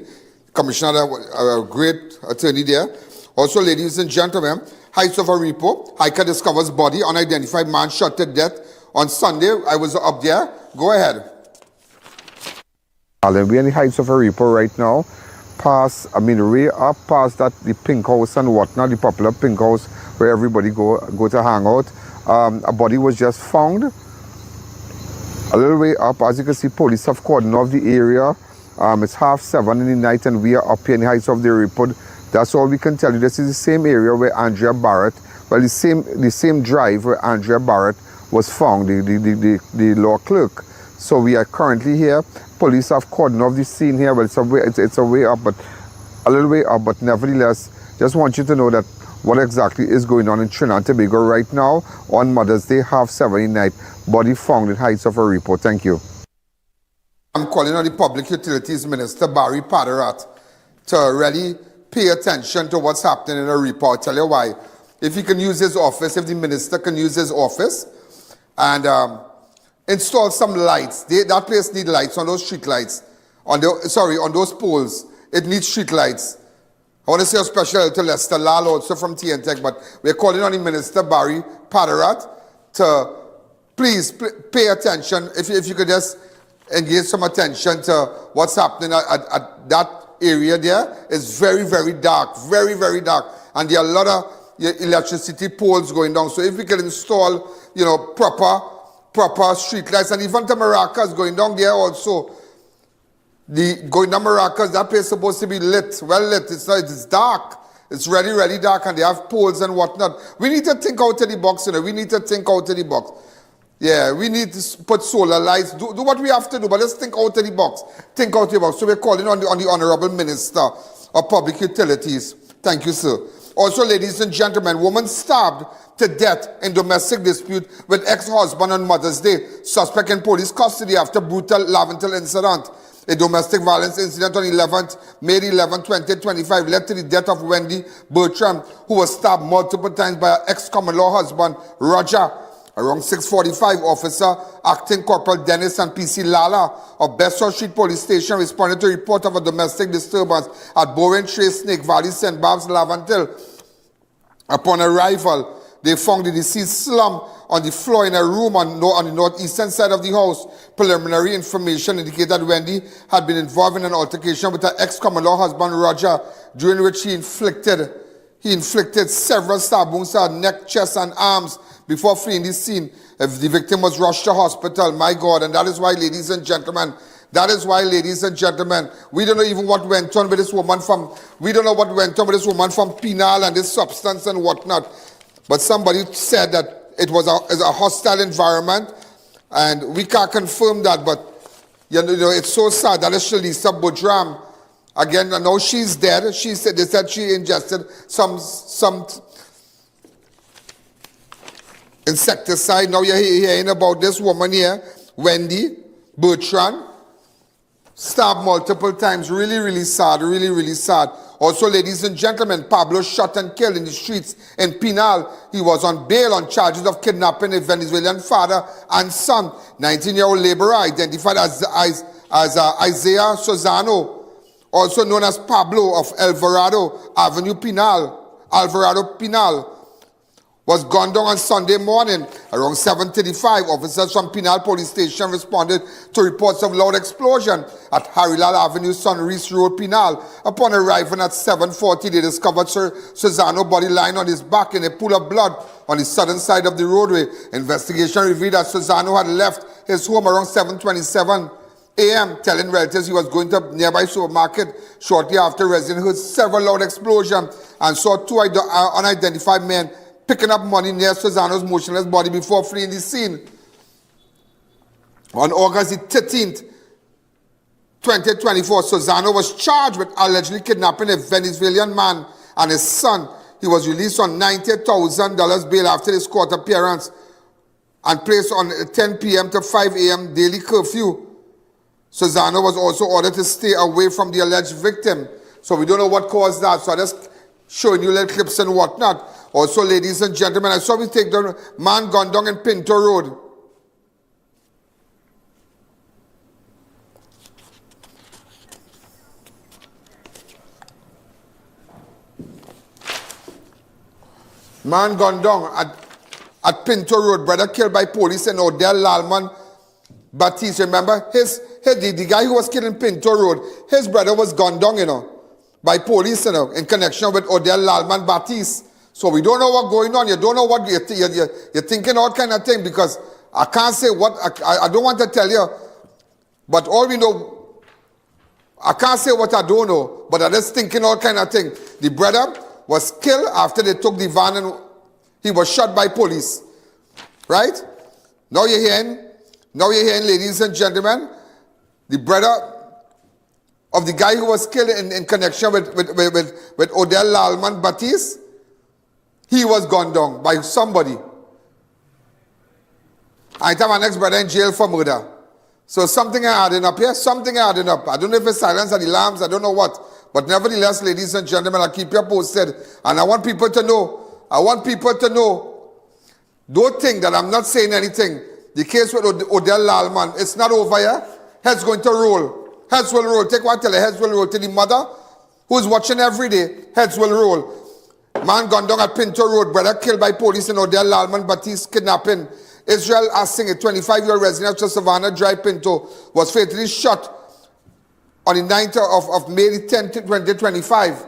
Commissioner, a great attorney there. Also, ladies and gentlemen, Heights of a Repo. Hiker discovers body, unidentified man shot to death on Sunday. I was up there. Go ahead. We're in the Heights of a Repo right now. Way up past that, the pink house and whatnot, the popular pink house where everybody go to hang out. A body was just found. A little way up, as you can see, police have cordoned off the area. It's 7:30 in the night and we are up here in the Heights of the Repo. That's all we can tell you. This is the same area where Andrea Barrett, the same drive where Andrea Barrett was found, the law clerk. So we are currently here. Police have cordoned off the scene here, but it's a way up, but a little way up, but nevertheless, just want you to know that what exactly is going on in Trinidad and Tobago right now on Mother's Day, 7:30 night, body found in Heights of a Repo. Thank you. I'm calling on the Public Utilities Minister, Barry Padarat, to really pay attention to what's happening in a Repo. I'll tell you why. If he can use his office, if the minister can use his office and install some lights. That place needs lights, on those street lights. On those poles. It needs street lights. I want to say a special to Lester Lal also from TNTech, but we're calling on the Minister, Barry Padarat, to please pay attention. If you could just engage some attention to what's happening at that area there. It's very, very dark, very, very dark. And there are a lot of electricity poles going down. So if we can install, proper street lights, and even the Maracas going down there also. Going down Maracas, that place is supposed to be lit, well lit. It's dark. It's really, really dark, and they have poles and whatnot. We need to think out of the box, We need to think out of the box. Yeah, we need to put solar lights, do what we have to do, but let's think out of the box. Think out of the box. So we're calling on the Honorable Minister of Public Utilities. Thank you, sir. Also, ladies and gentlemen, woman stabbed to death in domestic dispute with ex-husband on Mother's Day. Suspect in police custody after brutal Laventille incident. A domestic violence incident on May 11, 2025 led to the death of Wendy Bertram, who was stabbed multiple times by her ex-common law husband, Roger. Around 6:45, Officer Acting Corporal Dennis and PC Lala of Bedford Street Police Station responded to a report of a domestic disturbance at Bowen Trace, Snake Valley, St. Barb's, Laventille. Upon arrival, they found the deceased slumped on the floor in a room on the northeastern side of the house. Preliminary information indicated Wendy had been involved in an altercation with her ex-common law husband, Roger, during which he inflicted several stab wounds to her neck, chest, and arms before fleeing the scene. The victim was rushed to hospital. My God, and that is why, ladies and gentlemen, we don't know even what went on with this woman from penal and this substance and whatnot. But somebody said that it was a hostile environment, and we can't confirm that, but it's so sad. That is Shalisa Budram. Again, now she's dead. They said she ingested some insecticide. Now you're hearing about this woman here, Wendy Bertrand, stabbed multiple times. Really, really sad. Really, really sad. Also, ladies and gentlemen, Pablo shot and killed in the streets in Pinal. He was on bail on charges of kidnapping a Venezuelan father and son. 19-year-old laborer identified as Isaiah Sozano, also known as Pablo of Alvarado Pinal, was gunned down on Sunday morning. Around 7:35, officers from Pinal Police Station responded to reports of loud explosion at Harilal Avenue, Sunrise Road, Pinal. Upon arriving at 7:40, they discovered Sozano's body lying on his back in a pool of blood on the southern side of the roadway. Investigation revealed that Sozano had left his home around 7:27 a.m., telling relatives he was going to a nearby supermarket. Shortly after, residents heard several loud explosions and saw two unidentified men picking up money near Sozano's motionless body before fleeing the scene. On August 13th, 2024, Sozano was charged with allegedly kidnapping a Venezuelan man and his son. He was released on $90,000 bail after his court appearance and placed on a 10 p.m. to 5 a.m. daily curfew. Sozano was also ordered to stay away from the alleged victim. So we don't know what caused that. So I'm just showing you little clips and whatnot. Also, ladies and gentlemen, I saw we take the man gunned down in Pinto Road. Man gunned down at Pinto Road. Brother killed by police in Odell Lalman Baptiste. Remember, the guy who was killed in Pinto Road, his brother was gunned down, by police, in connection with Odell Lalman Baptiste. So we don't know what's going on. You don't know what you're thinking, all kind of thing, because I can't say what, I don't want to tell you, but all we know, I can't say what I don't know, but I'm just thinking all kind of thing. The brother was killed after they took the van and he was shot by police. Right? Now you're hearing, ladies and gentlemen, the brother of the guy who was killed in connection with Odell Lalman Baptiste, he was gunned down by somebody. I have my next brother in jail for murder. So something adding up here, something adding up. I don't know if it's silence or the alarms, I don't know what. But nevertheless, ladies and gentlemen, I'll keep you posted. And I want people to know, don't think that I'm not saying anything. The case with Odell Lalman, it's not over here. Heads going to roll. Heads will roll. Take what I tell you, heads will roll. To the mother who's watching every day, heads will roll. Man gunned down at Pinto Road, brother killed by police in Odell Lalman Baptiste kidnapping. Israel Assing, a 25-year-old resident of Savannah Drive, Pinto, was fatally shot on the 9th of May 10, 2025.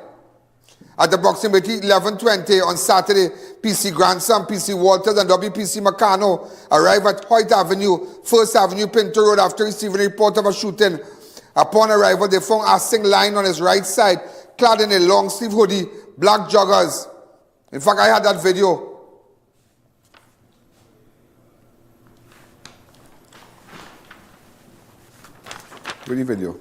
At approximately 11:20 on Saturday, PC Grandson, PC Walters, and WPC Macano arrived at Hoyt Avenue, 1st Avenue, Pinto Road, after receiving a report of a shooting. Upon arrival, they found Assing lying on his right side, clad in a long-sleeve hoodie, black joggers. In fact, I had that video. Really video.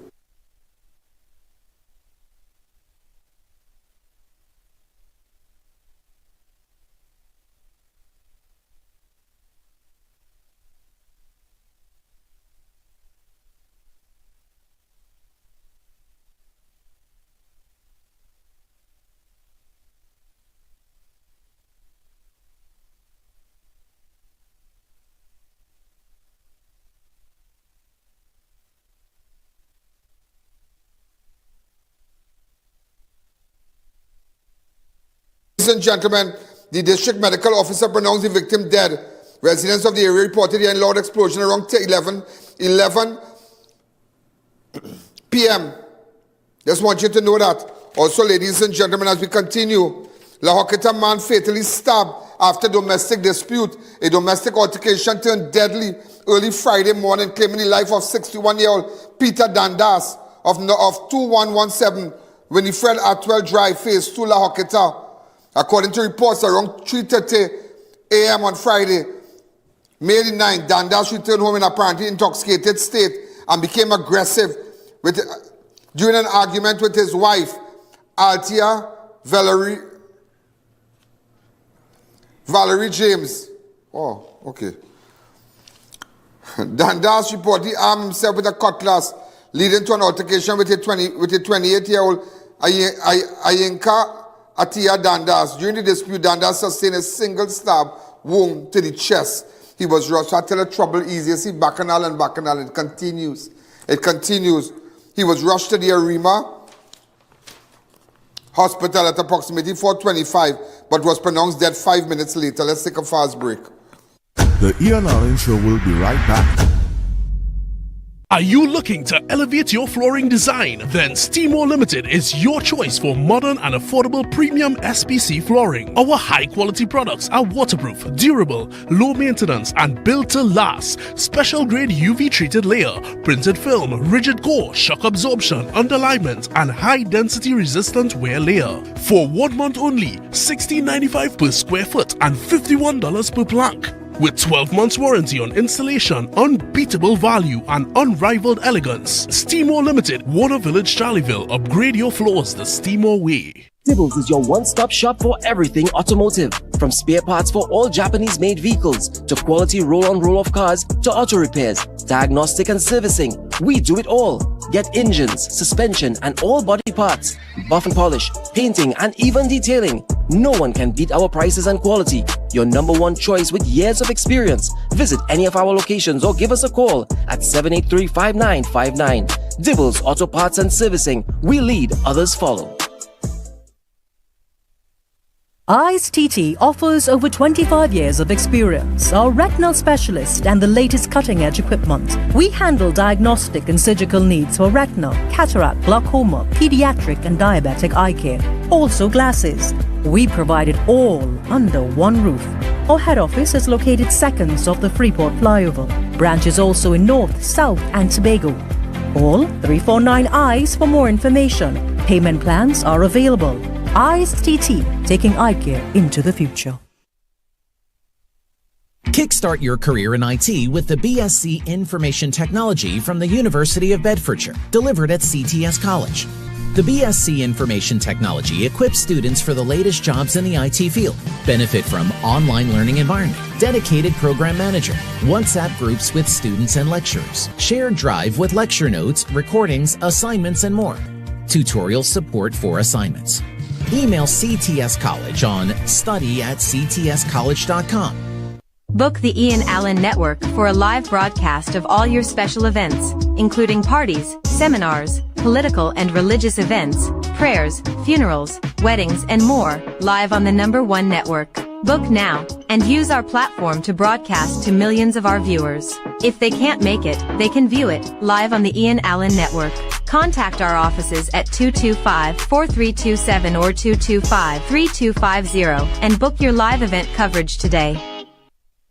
Ladies and gentlemen, the district medical officer pronounced the victim dead. Residents of the area reported a loud explosion around 11 p.m. Just want you to know that. Also, ladies and gentlemen, as we continue, La Joqueta man fatally stabbed after domestic dispute. A domestic altercation turned deadly early Friday morning, claiming the life of 61-year-old Peter Dandas of 2117 Winifred Atwell Drive, Phase 2, La Joqueta. According to reports, around 3:30 a.m. on Friday, May 9th, Dandas returned home in apparently intoxicated state and became aggressive during an argument with his wife, Altia Valerie James. Oh, okay. Dandas reportedly armed himself with a cutlass, leading to an altercation with a 28-year-old Ayinka Atia Dandas. During the dispute, Dandas sustained a single stab wound to the chest. He was rushed. I tell her trouble easy. See, Bacchanal. It continues. He was rushed to the Arima Hospital at approximately 4:25, but was pronounced dead 5 minutes later. Let's take a fast break. The I.A.N Show will be right back. Are you looking to elevate your flooring design? Then Steamore Limited is your choice for modern and affordable premium SPC flooring. Our high quality products are waterproof, durable, low maintenance, and built to last. Special grade UV treated layer, printed film, rigid core, shock absorption, underlayment, and high density resistant wear layer. For 1 month only, $16.95 per square foot and $51 per plank. With 12 months warranty on installation, unbeatable value, and unrivaled elegance. Steamore Limited, Warner Village, Charleville. Upgrade your floors the Steamore way. Dibbles is your one-stop shop for everything automotive. From spare parts for all Japanese-made vehicles, to quality roll-on roll-off cars, to auto repairs, diagnostic and servicing. We do it all. Get engines, suspension, and all body parts. Buff and polish, painting, and even detailing. No one can beat our prices and quality. Your number one choice with years of experience. Visit any of our locations or give us a call at 783-5959. Dibbles Auto Parts and Servicing. We lead, others follow. I.A.N TT offers over 25 years of experience, are retinal specialist and the latest cutting-edge equipment. We handle diagnostic and surgical needs for retinal, cataract, glaucoma, pediatric and diabetic eye care. Also glasses. We provide it all under one roof. Our head office is located seconds off the Freeport flyover. Branches also in North, South and Tobago. Call 349 eyes for more information. Payment plans are available. I.A.N TT, taking eye care into the future. Kickstart your career in IT with the BSc Information Technology from the University of Bedfordshire, delivered at CTS College. The BSc Information Technology equips students for the latest jobs in the IT field. Benefit from online learning environment, dedicated program manager, WhatsApp groups with students and lecturers, shared drive with lecture notes, recordings, assignments, and more. Tutorial support for assignments. Email CTS College on study@ctscollege.com. Book the Ian Allen Network for a live broadcast of all your special events, including parties, seminars, political and religious events, prayers, funerals, weddings, and more, live on the #1 network. Book now, and use our platform to broadcast to millions of our viewers. If they can't make it, they can view it, live on the Ian Allen Network. Contact our offices at 225-4327 or 225-3250 and book your live event coverage today.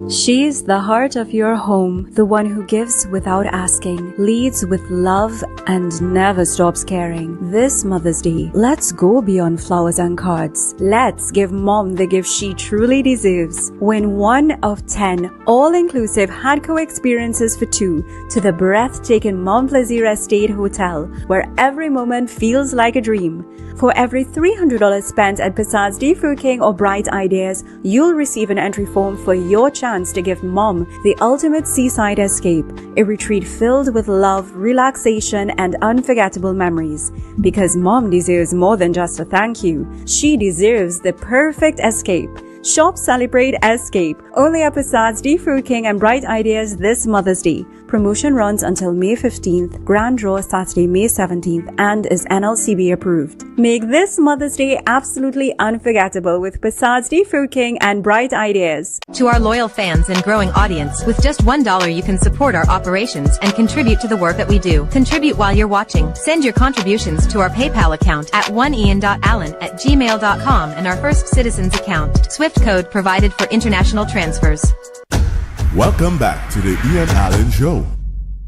She's the heart of your home, the one who gives without asking, leads with love, and never stops caring. This Mother's Day, let's go beyond flowers and cards. Let's give Mom the gift she truly deserves. Win 1 of 10 all-inclusive Hadco experiences for 2 to the breathtaking Mount Plaisir Estate Hotel, where every moment feels like a dream. For every $300 spent at Passad's D Food King or Bright Ideas, you'll receive an entry form for your chance to give Mom the ultimate seaside escape, a retreat filled with love, relaxation, and unforgettable memories. Because Mom deserves more than just a thank you. She deserves the perfect escape. Shop, celebrate, escape. Only at Passad's D Food King and Bright Ideas this Mother's Day. Promotion runs until May 15th, grand draw Saturday, May 17th, and is NLCB approved. Make this Mother's Day absolutely unforgettable with Passad's D Food King and Bright Ideas. To our loyal fans and growing audience, with just $1 you can support our operations and contribute to the work that we do. Contribute while you're watching. Send your contributions to our PayPal account at oneian.allen@gmail.com and our First Citizens account. Swift code provided for international transfers. Welcome back to the Ian Allen Show.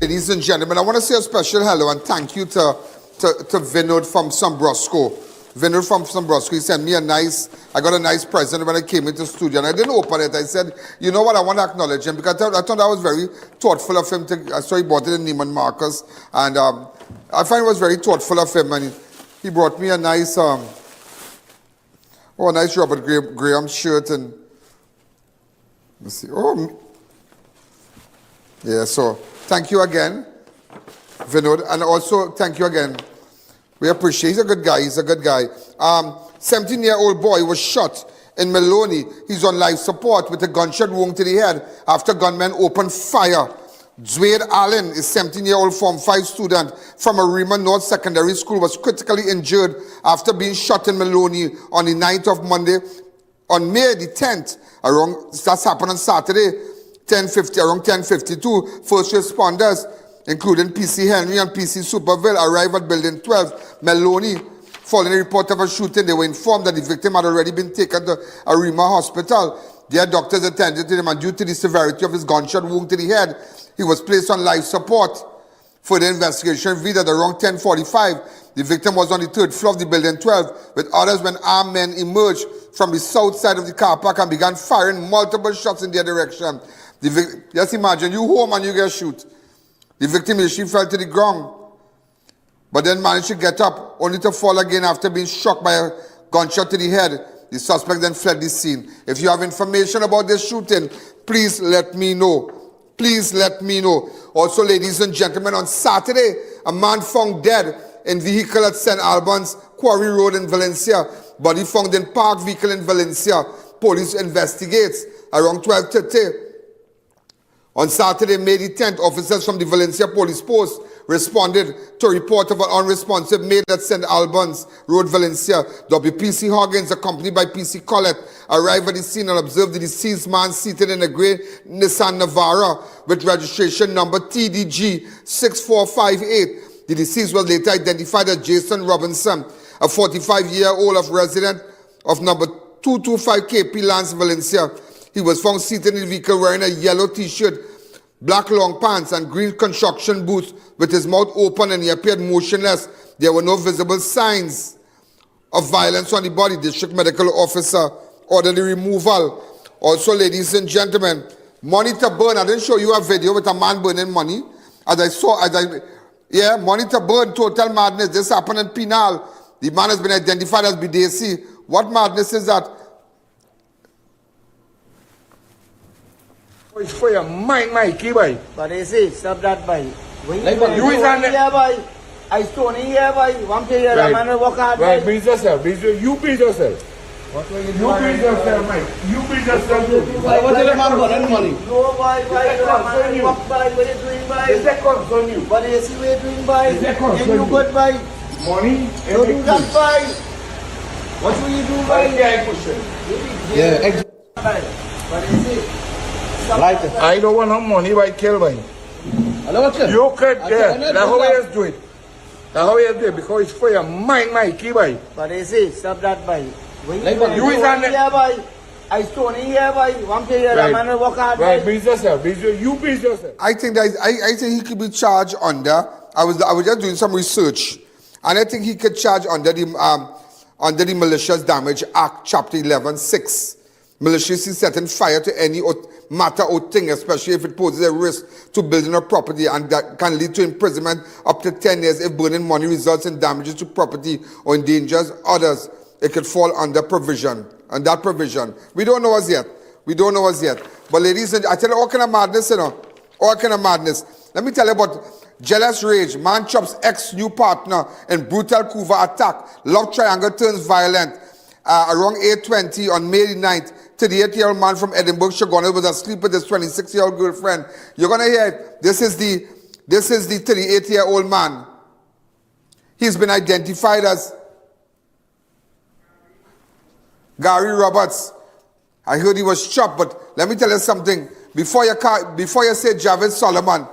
Ladies and gentlemen, I want to say a special hello and thank you to Vinod from Sambrosco. Vinod from Sambrosco, he sent me I got a nice present when I came into the studio and I didn't open it. I said, you know what, I want to acknowledge him because I thought that was very thoughtful of him. I saw he bought it in Neiman Marcus and I find it was very thoughtful of him and he brought me a nice Robert Graham shirt and Let's see. Oh, yeah, so thank you again, Vinod, and also thank you again. We appreciate, he's a good guy, 17-year-old boy was shot in Maloney. He's on life support with a gunshot wound to the head after gunmen opened fire. Dwayne Allen is 17-year-old Form 5 student from Arima North Secondary School, was critically injured after being shot in Maloney on the night of Monday. On May the 10th, that's happened on Saturday, around 10:52, first responders, including PC Henry and PC Superville, arrived at Building 12, Maloney. Following a report of a shooting, they were informed that the victim had already been taken to Arima Hospital. Their doctors attended to him, and due to the severity of his gunshot wound to the head, he was placed on life support. Further investigation revealed that around 10:45, the victim was on the 3rd floor of the Building 12 with others when armed men emerged from the south side of the car park and began firing multiple shots in their direction. Just imagine, you home and you get shot. The victim initially fell to the ground, but then managed to get up, only to fall again after being struck by a gunshot to the head. The suspect then fled the scene. If you have information about this shooting, please let me know. Please let me know. Also, ladies and gentlemen, on Saturday, a man found dead in vehicle at St. Albans, Quarry Road in Valencia. Body found in parked vehicle in Valencia. Police investigates. Around 12:30. On Saturday, May the 10th, officers from the Valencia Police Post responded to a report of an unresponsive male at St. Albans Road, Valencia. WPC Hoggins, accompanied by PC Collette, arrived at the scene and observed the deceased man seated in a grey Nissan Navara with registration number TDG 6458. The deceased was later identified as Jason Robinson, a 45-year-old resident of number 225 KP Lance, Valencia. He was found seated in the vehicle wearing a yellow t-shirt, black long pants, and green construction boots with his mouth open, and he appeared motionless. There were no visible signs of violence on the body. District Medical Officer ordered the removal. Also, ladies and gentlemen, money to burn. I didn't show you a video with a man burning money. Money to burn, total madness. This happened in Pinal. The man has been identified as Bidesi. What madness is that? It's for your mind, Mikey, boy. But they say, stop that, boy. You is on here, boy. I stone here, boy. One day, the man will walk out, right, breathe yourself. You breathe yourself. What will you do? You breathe yourself, Mike. You breathe yourself. What is the man burning money? No, boy. What are you doing, boy? Is that concern you? What is he doing, boy? Is that concern you? Good, boy. Money? Don't do that, boy. What will you do, boy? Yeah, What is it? I don't want no money by kill, boy. You could, yeah. That's how we do it. That's how we do it, because it's for your mind, Mikey, boy. But they say, stop that, boy. You is on here, boy. I stone here, boy. One day, the man will walk out, right, breathe yourself. You breathe yourself. I think he could be charged under. I was just doing some research, and I think he could charge under the Malicious Damage Act, Chapter 11(6). Maliciously setting fire to any matter or thing, especially if it poses a risk to building or property, and that can lead to imprisonment up to 10 years if burning money results in damages to property or endangers others. It could fall under provision. And that provision, we don't know as yet. But ladies and I tell you, all kind of madness, all kind of madness. Let me tell you about jealous rage. Man chops ex-new partner in brutal Cuba attack. Love triangle turns violent. Around 8:20 on May the 9th, 38-year-old man from Edinburgh, Shagona, was asleep with his 26-year-old girlfriend. You're going to hear it. This is the 38-year-old man. He's been identified as Gary Roberts. I heard he was chopped, but let me tell you something. Before you say Javed Solomon,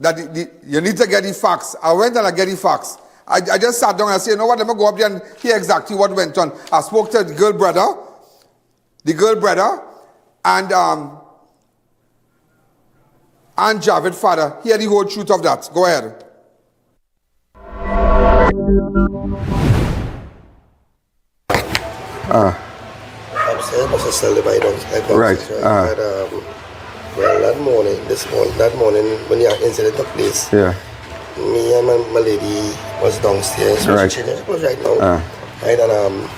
that you need to get the facts. I went and I get the facts. I just sat down and I said, you know what, let me go up there and hear exactly what went on. I spoke to the girl brother, and Javed father. Hear the whole truth of that. Go ahead. Upstairs was a celebrate right. Well, that morning when the incident took place, yeah. Me and my lady was downstairs. Right. She was right now. Right, and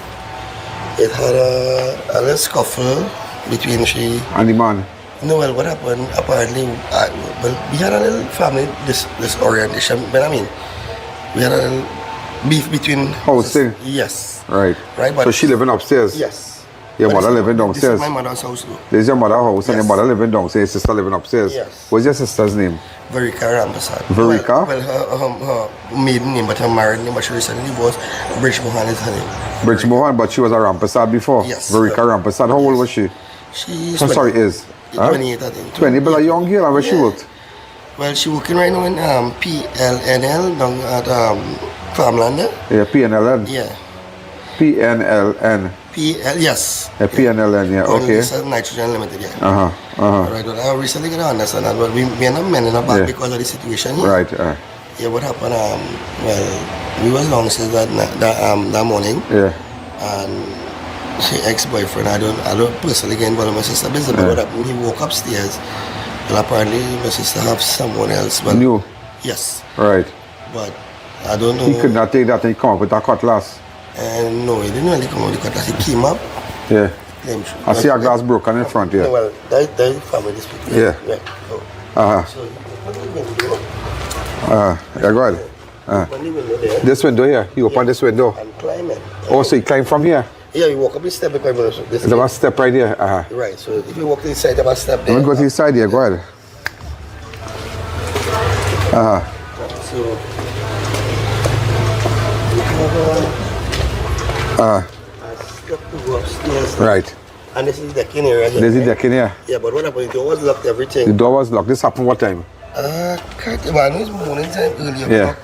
it had a little scuffle between she and the man. No, well, what happened? Apparently, we had a little family disorientation. But I mean, we had a little beef between housing. Yes. Right. Right. But so she living upstairs. Yes. Your mother living downstairs. This is my mother's house too. This is your mother's house, and your mother living downstairs. Sister living upstairs. Yes. What's your sister's name? Verika Rampasad. Verika? Well, her maiden name, but her married name, but she recently divorced. Bridge Mohan is her name. Bridge Mohan, but she was a Rampasad before. Yes. Verika Rampasad. How old was she? She's is. 28, I think. 20, but a young girl. And where she worked? Well, she working right now in PLNL down at Farmland. Yeah, PNLN. Yeah. PNLN. Yes. Yeah, PNLN, yeah, okay. This is Nitrogen Limited, yeah. Right, well, I recently got to understand that, but we are not men in the back because of the situation here. Right. Yeah, what happened, well, we was long since that morning. Yeah. And she ex-boyfriend, I don't personally get involved with my sister business, but what happened, he woke upstairs, and apparently my sister have someone else. But knew? Yes. Right. But I don't know. He could not take that and he come up with a cutlass. No, he didn't really come up with the cutlass. He came up. Yeah. I see a glass broken in front here. No, well, that family dispute. Yeah. So, yeah, go ahead. This window here, you open this window. I'm climbing. Oh, so you climb from here? Yeah, you walk up this step. There's a step right here. Right, so if you walk to the side, there's a step there. Let me go to the side here, go ahead. So, step to go upstairs. Right. And this is the decking area here. This is the decking here? Yeah, but what happened? The door was locked, everything. The door was locked. This happened what time? Well, it's morning time, earlier. Yeah.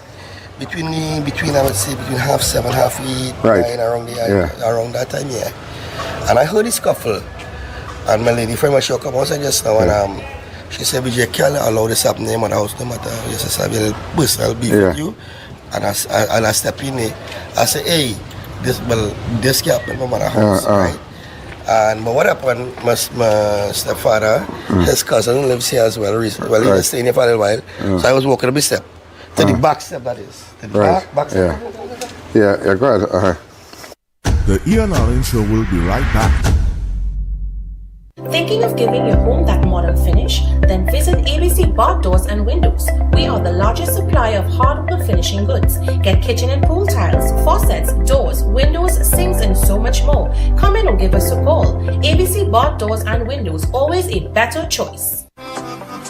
Between I would say between 7:30, 8:30, right. 9 around that time, yeah. And I heard a scuffle. And my lady friend was come outside just now, and she said, "Vijay, can't allow this happen in my house, no matter. Yes, I have a personal beef with you." And I step in there. I say, "Hey, this can't happen in my house, right?" And but what happened? My stepfather, his cousin lives here as well. Well, he was staying here for a little while, so I was walking up the step. To the back step, that is. To the back step. Yeah, go ahead. The I.A.N Show will be right back. Thinking of giving your home that modern finish? Then visit ABC Bar Doors and Windows. We are the largest supplier of hardwood finishing goods. Get kitchen and pool tiles, faucets, doors, windows, sinks, and so much more. Come in or give us a call. ABC Bar Doors and Windows, always a better choice.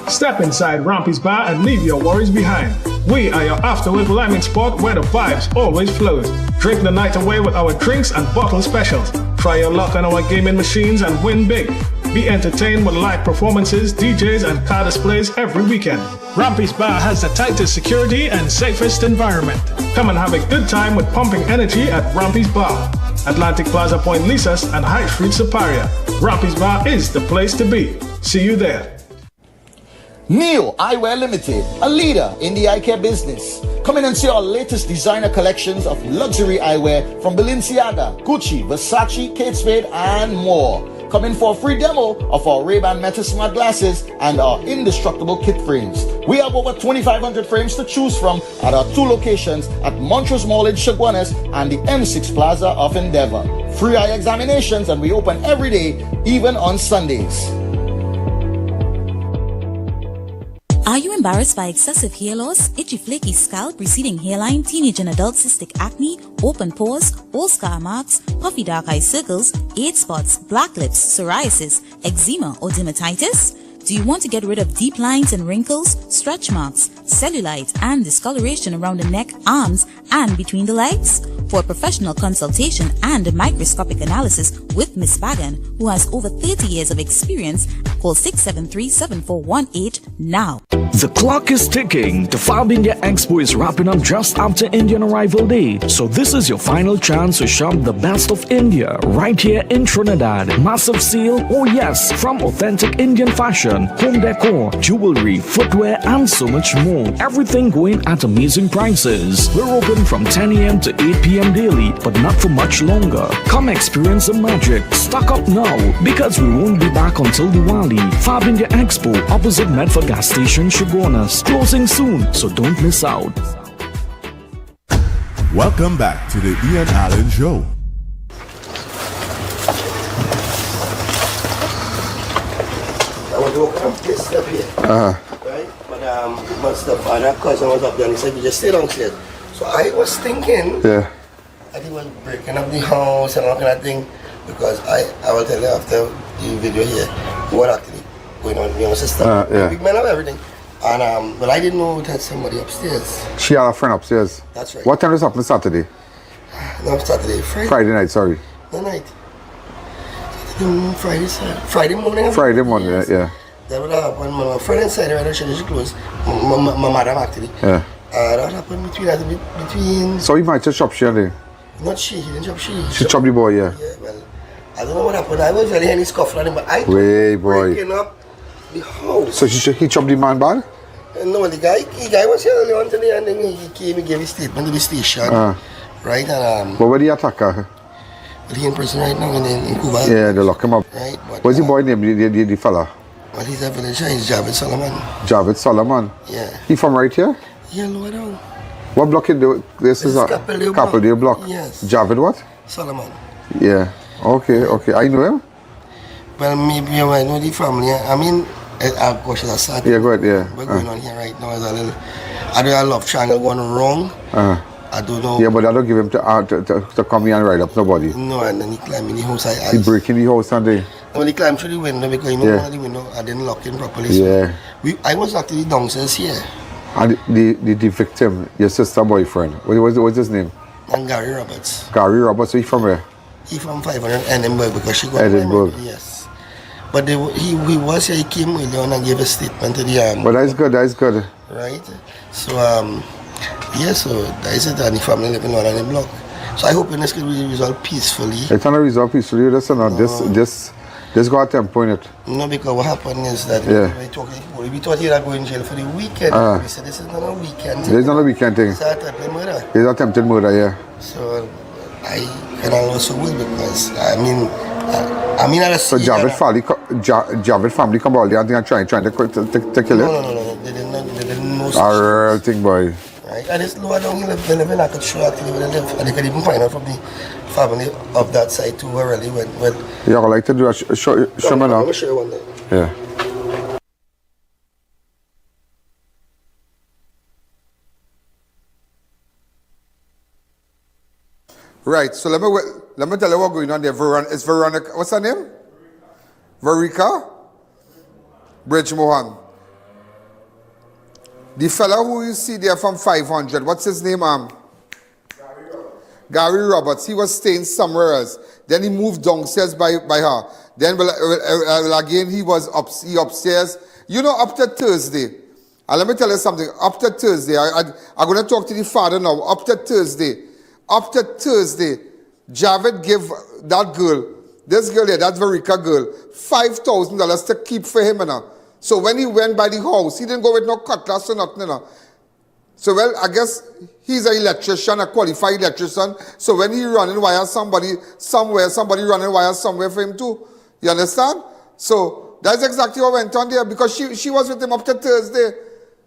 Step inside Rampy's Bar and leave your worries behind. We are your afterwork lemming spot where the vibes always flows. Drink the night away with our drinks and bottle specials. Try your luck on our gaming machines and win big. Be entertained with live performances, DJs, and car displays every weekend. Rampy's Bar has the tightest security and safest environment. Come and have a good time with pumping energy at Rampy's Bar. Atlantic Plaza Point Lisas and High Street Superior. Rampy's Bar is the place to be. See you there. Neo Eyewear Limited, a leader in the eye care business. Come in and see our latest designer collections of luxury eyewear from Balenciaga, Gucci, Versace, Kate Spade, and more. Come in for a free demo of our Ray-Ban Meta Smart glasses and our indestructible kit frames. We have over 2,500 frames to choose from at our 2 locations at Montrose Mall in Chaguanas and the M6 Plaza of Endeavour. Free eye examinations, and we open every day, even on Sundays. Are you embarrassed by excessive hair loss, itchy flaky scalp, receding hairline, teenage and adult cystic acne, open pores, old scar marks, puffy dark eye circles, age spots, black lips, psoriasis, eczema or dermatitis? Do you want to get rid of deep lines and wrinkles, stretch marks, cellulite and discoloration around the neck, arms and between the legs? For a professional consultation and a microscopic analysis with Ms. Bagan, who has over 30 years of experience, call 673-7418 now. The clock is ticking. The Fab India Expo is wrapping up just after Indian Arrival Day. So this is your final chance to shop the best of India right here in Trinidad. Massive sale, oh yes, from authentic Indian fashion, home decor, jewelry, footwear and so much more. Everything going at amazing prices. We're open from 10 a.m. to 8 p.m. daily, but not for much longer. Come experience the magic. Stock up now because we won't be back until Diwali. Fab India Expo, opposite Medford Gas Station, Chaguanas. Closing soon, so don't miss out. Welcome back to the I.A.N Show. they were come this up here. Right? But the father cousin was up there and he said, you just stay downstairs. So I was thinking that he was breaking up the house and all kind of thing, because I will tell you after the video here what actually going on with my sister. Big man of everything. And but I didn't know it had somebody upstairs. She had a friend upstairs. That's right. What time was up on Saturday? No, Saturday. Friday night, sorry. The night. Friday morning. Friday morning, yeah. That would happen. My friend inside the right, she closed. My madam actually. Yeah. That happened between. So he might just chop she there. Not she didn't chop she. She chopped the boy, yeah. Yeah, well, I don't know what happened. I was very any scuffle on him, but I breaking up the house. So he chopped the man bad? No, the guy was here early on today, and then he came and gave his statement to the station. Right, and but where the attacker? He's in prison right now in Cuba. Yeah, they lock him up. Right, but what's the boy name, the fella? Well, he's a villager. He's Javed Solomon. Javed Solomon? Yeah. He from right here? Yeah, lower down. What block is this? Is a Capel block. Yes. Javed what? Solomon. Yeah. Okay. I know him. Well, maybe I know the family. I mean, of course, it's a sad. Yeah, go ahead. Yeah. What's going on here right now is a little. I do a love triangle going wrong. I don't know. Yeah, but I don't give him to come here and ride up nobody. No, and then he climbed in the house. He break in the house and they. When he climbed through the window, because you know one of the window, I didn't lock in properly. So I was actually downstairs here. And the victim, your sister boyfriend, what's his name? And Gary Roberts. Gary Roberts, so he from where? He from 500 Edinburgh, because she got Edinburgh. Yes. But he was here, he came early on and gave a statement to the But that's good. Right? So so that is it, and the family living on the block. So I hope this can be resolved peacefully. It's not resolved peacefully, listen, this got a tempo in it. No, because what happened is that we thought he was going to jail for the weekend. We said this is not a weekend thing. There's not a weekend thing. It's attempted murder. It's attempted murder, yeah. So I cannot also will, because I mean I so Javed family come out there and trying to kill him? No. They didn't know. A real thing, boy. Right, and it's lower down, they live in like a show actually where they live, and they can even find out from the family of that side too, where really went. Yeah, I like to do a show me now. Let me show you one day. Yeah. Right, so let me tell you what's going on there. It's Veronica, what's her name? Verika Bridge Mohan. The fella who you see there from 500, what's his name? Gary Roberts. He was staying somewhere else. Then he moved downstairs by her. Then again he was upstairs. You know, up to Thursday. And let me tell you something. Up to Thursday, I'm going to talk to the father now. Up to Thursday, Javed gave that girl, this girl here, that Verika girl, $5,000 to keep for him. So when he went by the house, he didn't go with no cutlass or nothing. So, well, I guess he's an electrician, a qualified electrician. So when he running wire somebody running wire somewhere for him too. You understand? So that's exactly what went on there, because she was with him up to Thursday.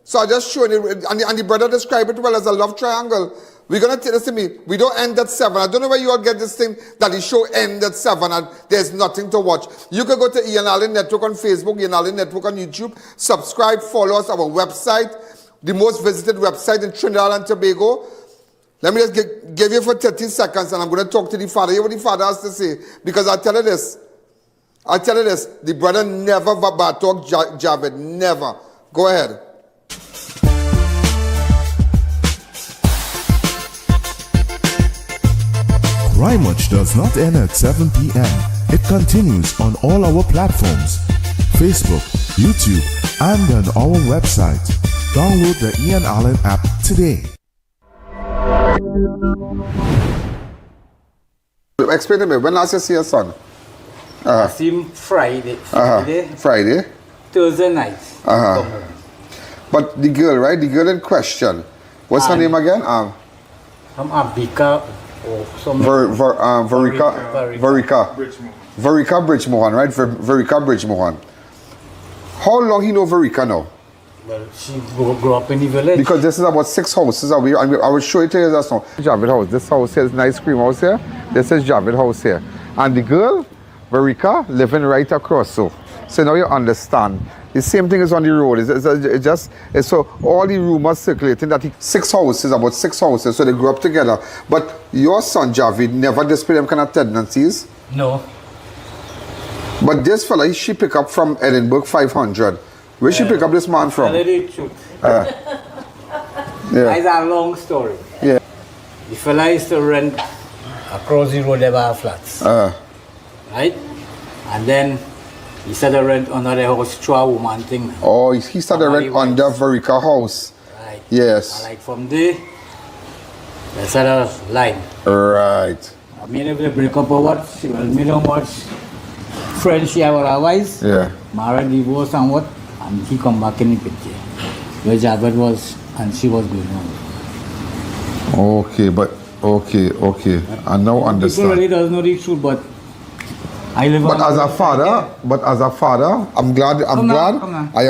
So I just showing it, and the brother described it well as a love triangle. We're going to take this to me. We don't end at 7. I don't know where you all get this thing that the show ends at 7 and there's nothing to watch. You can go to I.A.N Network on Facebook, I.A.N Network on YouTube. Subscribe, follow us, our website, the most visited website in Trinidad and Tobago. Let me just give you for 30 seconds and I'm going to talk to the father. Hear what the father has to say. Because I'll tell you this. The brother never bad talk Javed. Never. Go ahead. Crime Watch does not end at 7 p.m. It continues on all our platforms, Facebook, YouTube, and on our website. Download the I.A.N app today. Explain to me, when last you see your son? I see him Friday. Friday? Thursday night. But the girl, right? The girl in question. What's her name again? From Abika. Verika Bridge Mohan, right? Verika Bridge Mohan. How long he know Verika now? Well, she grew up in the village. Because this is about 6 houses away. I will show it to you just now. Javed house. This house here is nice cream house here. This is Javed house here. And the girl, Verika, living right across. So So now you understand. The same thing is on the road. It's so all the rumors circulating that 6 houses, about 6 houses, so they grew up together. But your son Javid never displayed them kind of tendencies? No. But this fella, she pick up from Edinburgh 500. Where she pick up this man from? It's a long story. Yeah. The fella used to rent across the road, there were flats. Right? And then he started rent under the house through a woman thing. Oh, he started rent under Verica house. Right. Yes. And like from there, they started line. Right. I mean, if they break up or what, she will meet how much friends she have or otherwise. Yeah. Married, divorced and what, and he come back in the picture. Where Javed was, and she was going on. Okay, but, okay. I now understand. People really doesn't know the truth, but I live But as a father, I am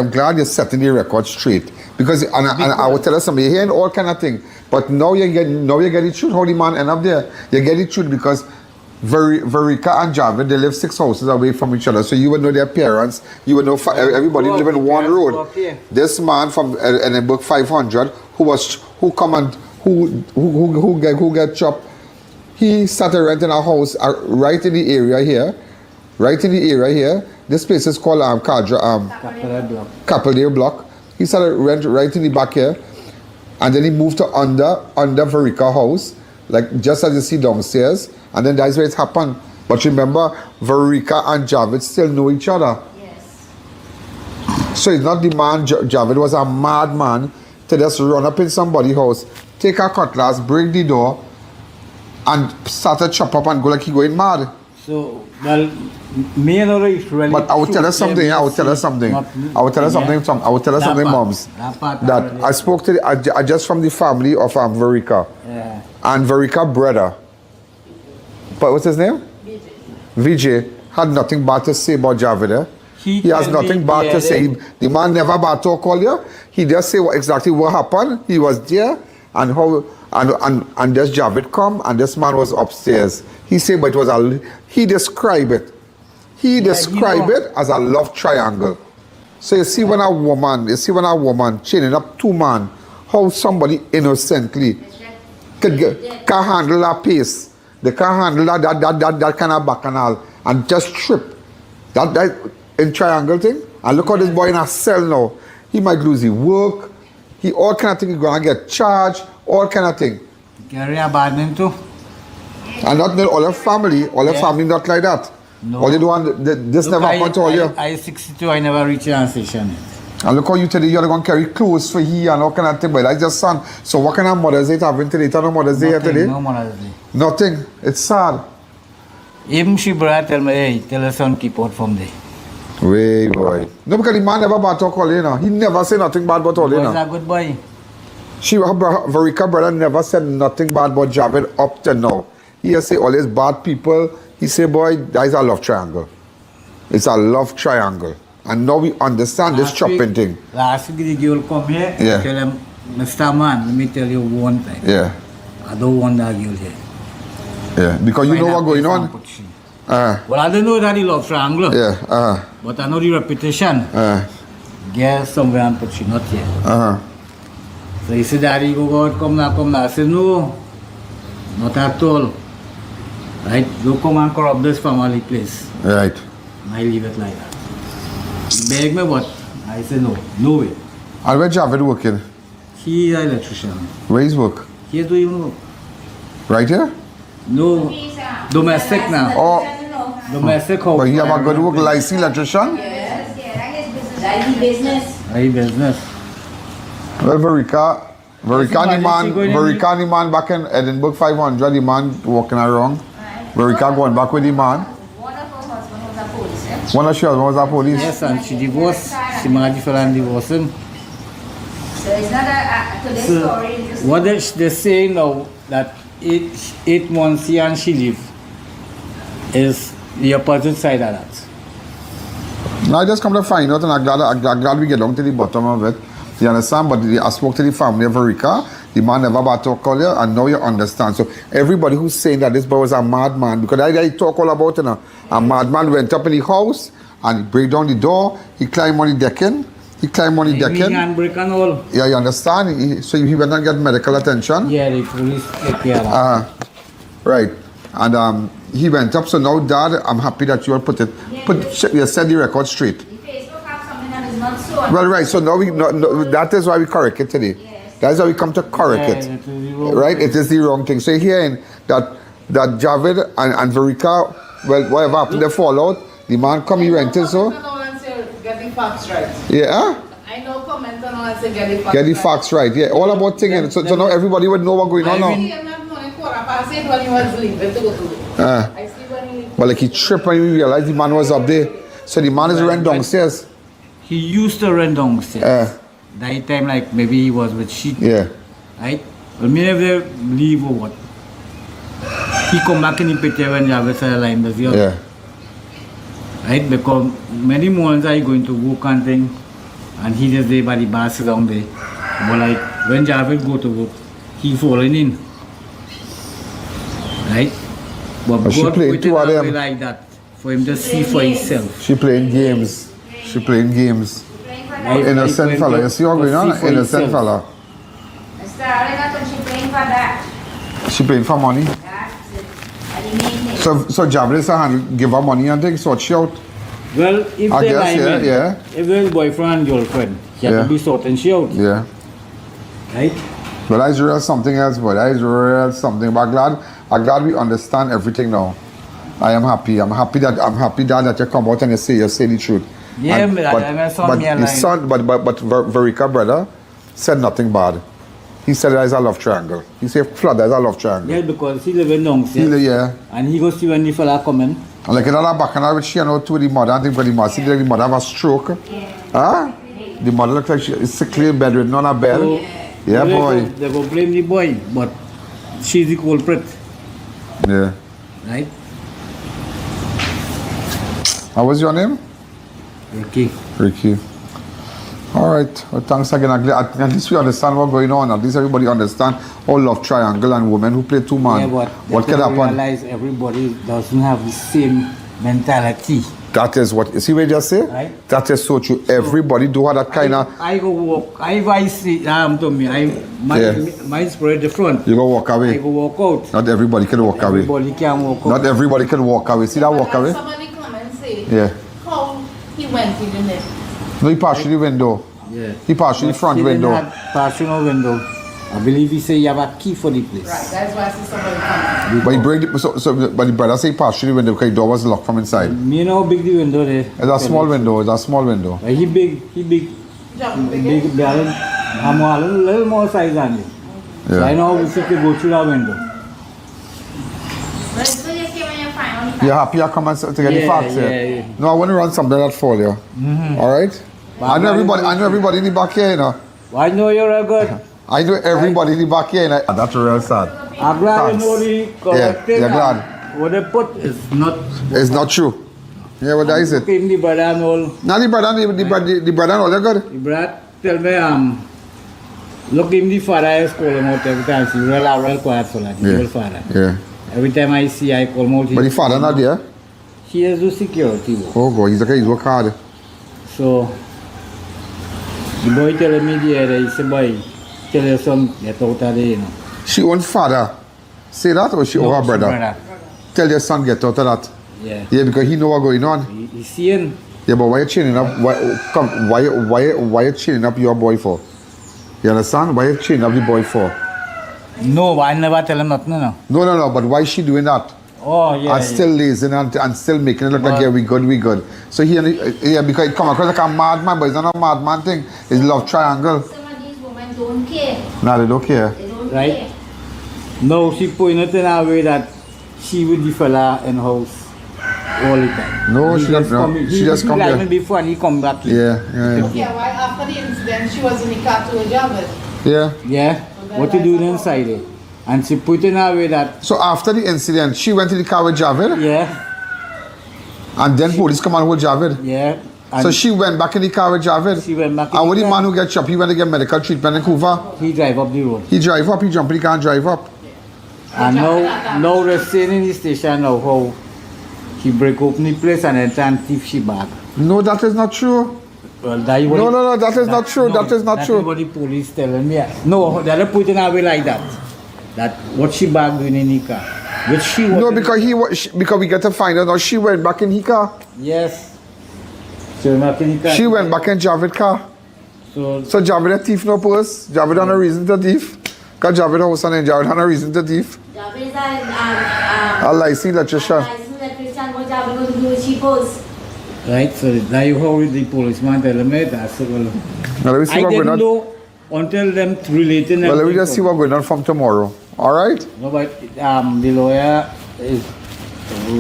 glad you're setting the record straight. Because and I will tell you something, you're hearing all kind of thing. But now you get the truth, how the man end up there. You get the truth because Verica and Javid, they live 6 houses away from each other. So you would know their parents, you would know everybody live in one road. This man from Edinburgh 500 who get chopped, he started renting a house right in the area here. This place is called Capildare Block. He started rent right in the back here, and then he moved to under Verica house, like just as you see downstairs, and then that's where it happened. But remember, Verica and Javid still know each other. Yes. So it's not the man. Javid was a madman to just run up in somebody's house, take a cutlass, break the door, and start to chop up and go like he going mad. So, well, me and other really. But I will tell you something. Moms. That I spoke to I just from the family of Verica. Yeah. And Verica brother. But what's his name? Vijay had nothing bad to say about Javid. He has nothing bad to say. The man never bad to call you. He just say exactly what happened. He was there and how and this Javid come and this man was upstairs. He said, but it was he described it. He described it as a love triangle. So you see when a woman chaining up 2 men, how somebody innocently can handle that pace. They can't handle that kind of bacchanal and just trip. That in triangle thing. And look how this boy in a cell now. He might lose his work. He all kind of thing. He's gonna get charged. All kind of thing. Carry a bad name too. And not all your family. All your family not like that. No. All you do this look, never happened to all you. I 62. I never reached a station. And look how you today you're going to carry clothes for he and all kind of thing. But that's just son. So what kind of Mother's Day having today? No Mother's Day today? No Mother's Day. Nothing. It's sad. Even she brother tell me, hey, tell her son keep out from there. Way boy. No, because the man never bad talk all you know. He never say nothing bad about all you know. He's a good boy. Verica brother never said nothing bad about Javid up to now. He just say all these bad people. He say, boy, that is a love triangle. It's a love triangle. And now we understand this chopping thing. Last week the girl come here, I tell him, Mr. Man, let me tell you one thing. Yeah. I don't want that girl here. Yeah, because you know what's going on. Well, I don't know that he love triangle. Yeah. But I know the reputation. Get somewhere and put she not here. So he said, Daddy, go out, come now. I said, no, not at all. Right? Don't come and corrupt this family place. Right. And I leave it like that. He begged me, but I said no way. And where Javid working? He is an electrician. Where is work? He is doing work. Right here? No, domestic now. Oh. Domestic home. But he have a good work, licensed electrician? Yes, business. Well, Verica the man back in Edinburgh 500, the man walking around. Verica going back with the man. One of her husband was a police? Yes, and she divorced. She married the fella and divorced him. So it's not to this story. What they say now, that 8 months here and she live, is the opposite side of that. Now I just come to find out, and I'm glad we get down to the bottom of it. You understand? But I spoke to the family of Verica. The man never about to call you, and now you understand. So everybody who's saying that this boy was a madman, because I talk all about it now. A madman went up in the house and he break down the door. He climb on the decking. Handbrake and all. Yeah, you understand? So he went and get medical attention. Yeah, the police take care of it. Right. And he went up. So now, Dad, I'm happy that you all set the record straight. Facebook have something that is not so. Well, right. So now that is why we correct it today. That is why we come to correct it. Right? It is the wrong thing. So hearing that Javid and Verika, well, whatever happened, they fall out. The man come, he rented, so. Get the facts right. Yeah. I know comment on all and say get the facts Get the facts right. Yeah. All about things. So now everybody would know what's going on now. I see him that morning, quarter past 8 when he was leaving to go to it. I see when he. Well, like he tripped when he realized the man was up there. So the man is run downstairs. He used to run downstairs. That time, like maybe he was with sheep. Yeah. Right? But me never leave or what. He come back in the picture when Javid said line was here. Yeah. Right? Because many mornings I going to work and thing, and he just there by the bar sit down there. But like when Javid go to work, he falling in. Right? But she God playing put it two of that way them. like that for him to see for himself. She playing games. Innocent fella. You see what going on? Innocent fella. Mr. Arigato, she paying for that. She paying for money. So Javid is give her money and things, sort she out. Well, if I they guess, like it, if there's boyfriend and girlfriend, she has to be sorting she out. Yeah. Right? But that's real something else, but that is real something. But I'm glad we understand everything now. I am happy. I'm happy that you come out and you say the truth. Yeah, and, but his son, but Verika brother said nothing bad. He said there's a love triangle. He said flood, there's a love triangle. Yeah, because he live in downstairs. Yeah. And he goes see when the fella come in. And like another back and with she and out to the mother and think the mother see the mother have a stroke. Huh? The mother looks like she's sickly in bed with none of bed. So, yeah, boy. They go blame the boy, but she's the culprit. Yeah. Right? How was your name? Ricky. All right. Well, thanks again. At least we understand what's going on. At least everybody understand all love triangle and women who play two man. Yeah, but what can happen? Realize everybody doesn't have the same mentality. That is what. See what you just say? Right. That is so true. Everybody do have that kind of. I go walk. I see. To me. My spirit the front. You go walk away. I go walk out. Not everybody can walk away. Everybody can walk out. Not everybody can walk away. See that walk away? Somebody come and say how he went in there. No, he passed through the window. Yeah. He passed through the front window. Passed through no window. I believe he say you have a key for the place. Right, that's why I see somebody coming. But he break but the brother say he passed through the window because the door was locked from inside. You know how big the window there? It's a small window. He big. Big barrel. I'm a little more size than you. So I know we should go through that window. You're happy I come and to get the facts here? No, I want to run something that for you. All right? I know everybody in the back here, you know. I know you're good. I know everybody in the back here. That's real sad. I'm glad you know the correct thing. You're glad. What they put is not. It's not true. Yeah, what that is it? The brother and all. Not the brother and all, they're good. The brother tell me, look him the father, I call him out every time. He's real quiet for that. The father. Yeah. Every time I see, I call him out. But the father not there? He has do security work. Oh God, he's work hard. So, the boy telling me the other, he said, boy, tell your son, get out of there, you know. She own father say that or she own her brother? Tell your son get out of that. Yeah. Yeah, because he know what's going on. He's seeing. Yeah, but why you chaining up? Why you chaining up your boy for? You understand? Why you chaining up the boy for? No, I never tell him nothing, no. No, but why is she doing that? Oh, yeah. And still lazy and still making it look like, yeah, we good. So because it come across like a madman, but it's not a madman thing. It's love triangle. Some of these women don't care. No, they don't care. They don't Right? care. No, she putting it in a way that she with the fella in house all the time. No, she just come here. here. Before and he come back. Yeah. Yeah, why after the incident she was in the car to a job. Yeah. What you doing inside there? And she put in a way that. So after the incident, she went to the car with Javid? Yeah. And then police come and hold Javid? Yeah. So she went back in the car with Javid? She went back in and when the the car. man who get shot, he went to get medical treatment in Cuba? He drive up the road. He drive up, he jump in the car and drive up? And now they're saying in the station now how She break open the place and then try and thief she back. No, that is not true. Well, that is no, that is not true. That is not true. That's what the police telling me. No, they don't put it in a way like that. That what she back doing in the car. Which she was. No, because we get to find out now she went back in her car. Yes. She went back in the car. She went back in Javid's car. So Javid a thief no purse. Javid had no reason to thief. Because Javid house and Javid had no reason to thief. Javid is a licensed electrician. What Javid going to do with she pose? Right, so now you heard the policeman tell me that. So, well, let me see I didn't know until them relating. Well, let me just see what's going on from tomorrow. All right? No, but the lawyer is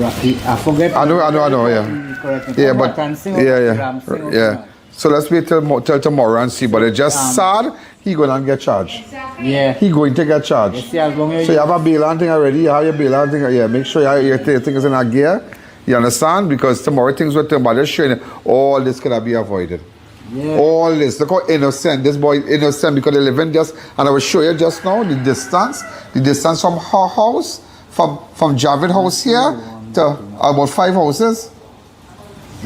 Rafi. I forget. I know, yeah. Yeah, but yeah. So let's wait till tomorrow and see. But it's just sad he going to get charged. Yeah. He going to get charged. So you have a bail and thing already. You have your bail and thing. Yeah, make sure your thing is in a gear. You understand? Because tomorrow things will turn bad. Showing all this can be avoided. Yeah. All this. Look how innocent. This boy innocent because they live in just, and I will show you just now the distance from her house, from Javid house here to about 5 houses.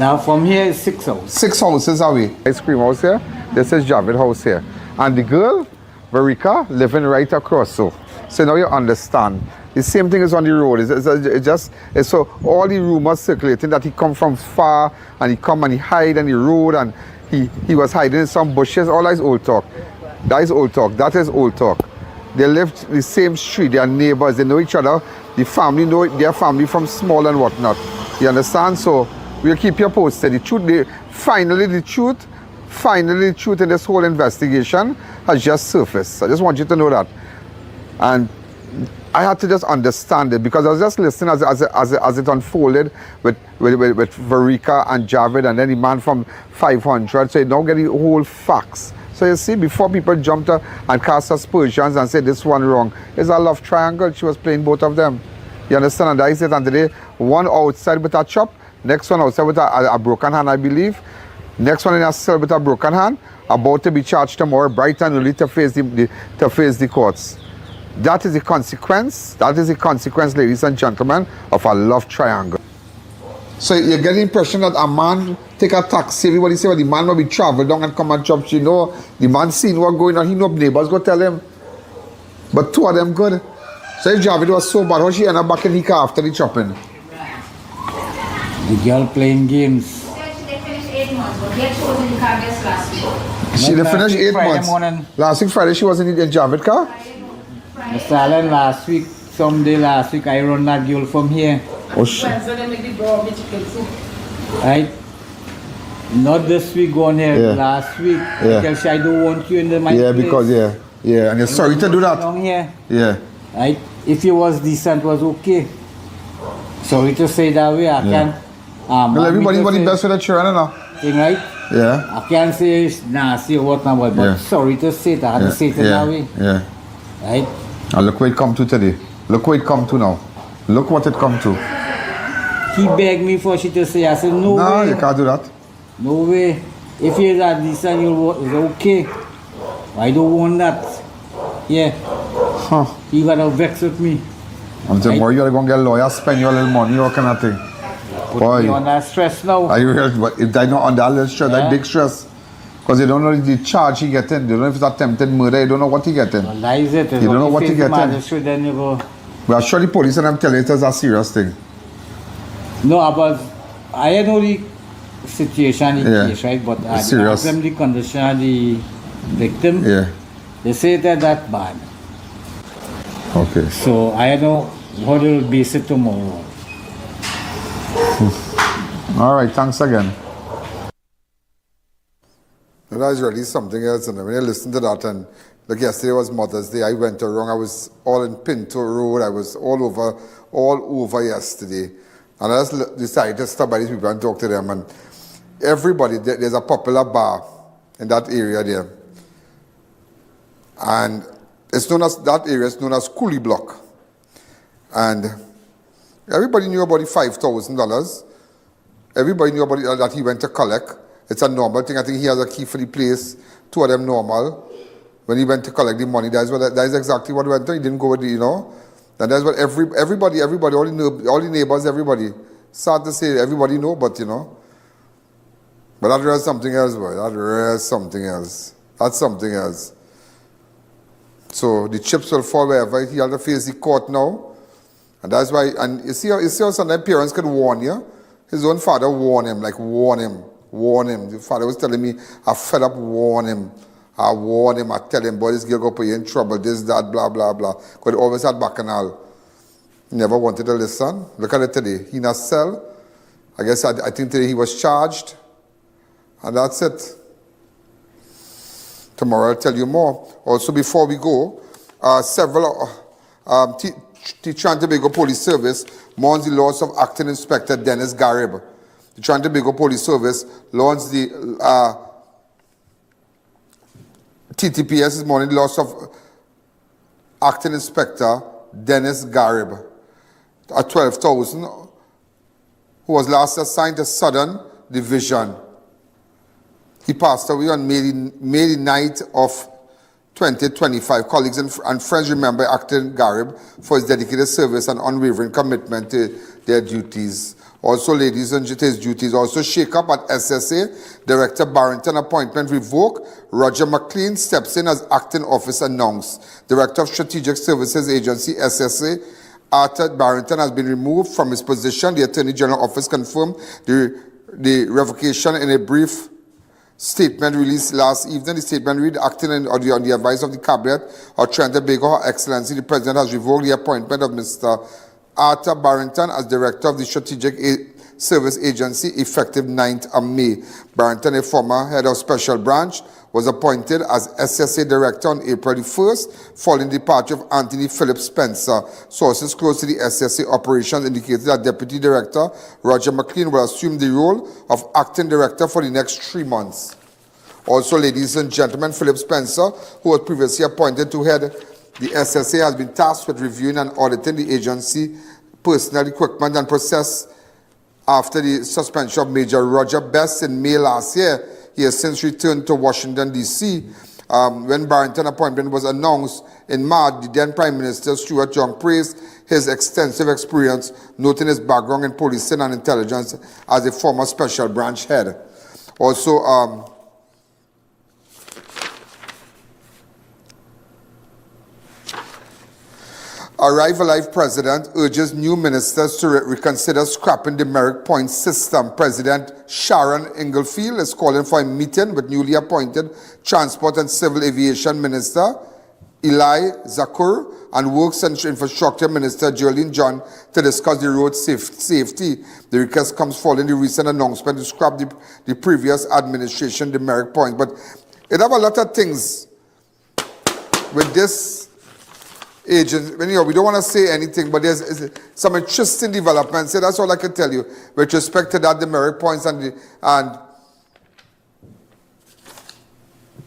Now from here is 6 houses. 6 houses away. Ice cream house here. This is Javid house here. And the girl, Verika, living right across. So now you understand. The same thing is on the road. It's so all the rumors circulating that he come from far and he come and he hide on the road and he was hiding in some bushes. All that is old talk. That is old talk. That is old talk. They live the same street. They are neighbors. They know each other. The family know their family from small and whatnot. You understand? So we'll keep you posted. The truth, finally the truth in this whole investigation has just surfaced. I just want you to know that. And I had to just understand it because I was just listening as it unfolded with Verika and Javid and then the man from 500. So you now get the whole facts. So you see, before people jumped and cast aspersions and said this one wrong, it's a love triangle. She was playing both of them. You understand? And that is it. And today, one outside with a chop, next one outside with a broken hand, I believe. Next one in a cell with a broken hand, about to be charged tomorrow, bright and early to face the courts. That is the consequence. That is the consequence, ladies and gentlemen, of a love triangle. So you get the impression that a man take a taxi. Everybody say, well, the man will be travel down and come and chop. You know, the man seen what going on. He know neighbors go tell him. But 2 of them good. So if Javid was so bad, how she end up back in the car after the chopping? The girl playing games. They finished 8 months, but they chose in the car just last week. She finished 8 months. Last week Friday she was in Javid car? Mr. Allen, someday last week, I run that girl from here. Oh, shit. Right? Not this week going here, last week. Because I don't want you in my place. Yeah, because, yeah. And you're sorry to do that. Here. Yeah. Right? If you was decent, was okay. Sorry to say that way, I can't. Well, everybody want the best for the children, no? Thing, right? Yeah. I can't say it's nasty or what now, but sorry to say that. I had to say it that way. Yeah. Right? And look where it come to today. Look where it come to now. Look what it come to. He begged me for she to say. I said, no way. No, you can't do that. No way. If you're that decent, it's okay. I don't want that. Yeah. Huh. You gotta vex with me. And tomorrow you're going to get a lawyer, spend your little money, or kind of thing. Put me on that stress now. Are you real? But if they're not on that little stress, that big stress. Because you don't know the charge he getting. You don't know if it's attempted murder. You don't know what he getting. Well, that is it. You don't know what he getting. Then you go. Well, I'm sure the police and them tell you it's a serious thing. No, but I know the situation, the case, right? But I asked them the condition of the victim. Yeah. They say that bad. Okay. So I know how they will base it tomorrow. All right. Thanks again. That is really something else, and when I listened to that, and like yesterday was Mother's Day, I went around. I was all in Pinto Road. I was all over yesterday, and I just decided to stop by these people and talk to them. And everybody, there's a popular bar in that area there, and it's known as that area is known as Coolie Block, and everybody knew about the $5,000. Everybody knew about that he went to collect. It's a normal thing. I think he has a key for the place. 2 of them normal. When he went to collect the money, that is exactly what went on. He didn't go with the, And that's what everybody, all the neighbors, everybody sad to say everybody know, but you know. But that is something else, boy. That is something else. That's something else. So the chips will fall wherever he has to face the court now. And that's why, and you see how sometimes parents can warn you. His own father warned him, like warn him. The father was telling me, I fed up, warn him. I warn him, I tell him, boy, this girl go put you in trouble, this, that, blah, blah, blah. Because he always had bacchanal. He never wanted to listen. Look at it today. He in a cell. I guess I think today he was charged. And that's it. Tomorrow I'll tell you more. Also, before we go, several Trinidad and Tobago Police Service mourns the loss of Acting Inspector Dennis Garib. The Trinidad and Tobago Police Service launched the TTPS is mourning the loss of Acting Inspector Dennis Garib at 12,000, who was last assigned to Southern Division. He passed away on May the night of 2025. Colleagues and friends remember Acting Garib for his dedicated service and unwavering commitment to their duties. Also, ladies and his duties. Also, shake up at SSA. Director Barrington appointment revoked. Roger McLean steps in as acting officer announced. Director of Strategic Services Agency, SSA, Arthur Barrington has been removed from his position. The Attorney General Office confirmed the revocation in a brief statement released last evening. The statement read, acting on the advice of the Cabinet of Trinidad and Tobago, Her Excellency, the President has revoked the appointment of Mr. Arthur Barrington as Director of the Strategic Service Agency effective 9th of May. Barrington, a former head of Special Branch, was appointed as SSA Director on April the 1st, following the departure of Anthony Philip Spencer. Sources close to the SSA operations indicated that Deputy Director Roger McLean will assume the role of Acting Director for the next 3 months. Also, ladies and gentlemen, Philip Spencer, who was previously appointed to head the SSA, has been tasked with reviewing and auditing the agency personnel, equipment and process after the suspension of Major Roger Best in May last year. He has since returned to Washington, D.C. When Barrington's appointment was announced in March, the then Prime Minister Stuart Young praised his extensive experience, noting his background in policing and intelligence as a former special branch head. Also, Arrive Alive President urges new ministers to reconsider scrapping the Merrick Point system. President Sharon Inglefield is calling for a meeting with newly appointed Transport and Civil Aviation Minister Eli Zakur and Works and Infrastructure Minister Geraldine John to discuss the road safety. The request comes following the recent announcement to scrap the previous administration, the Merrick Point. But it have a lot of things with this agents. We don't want to say anything, but there's some interesting developments. So that's all I can tell you with respect to that, the Merrick Points and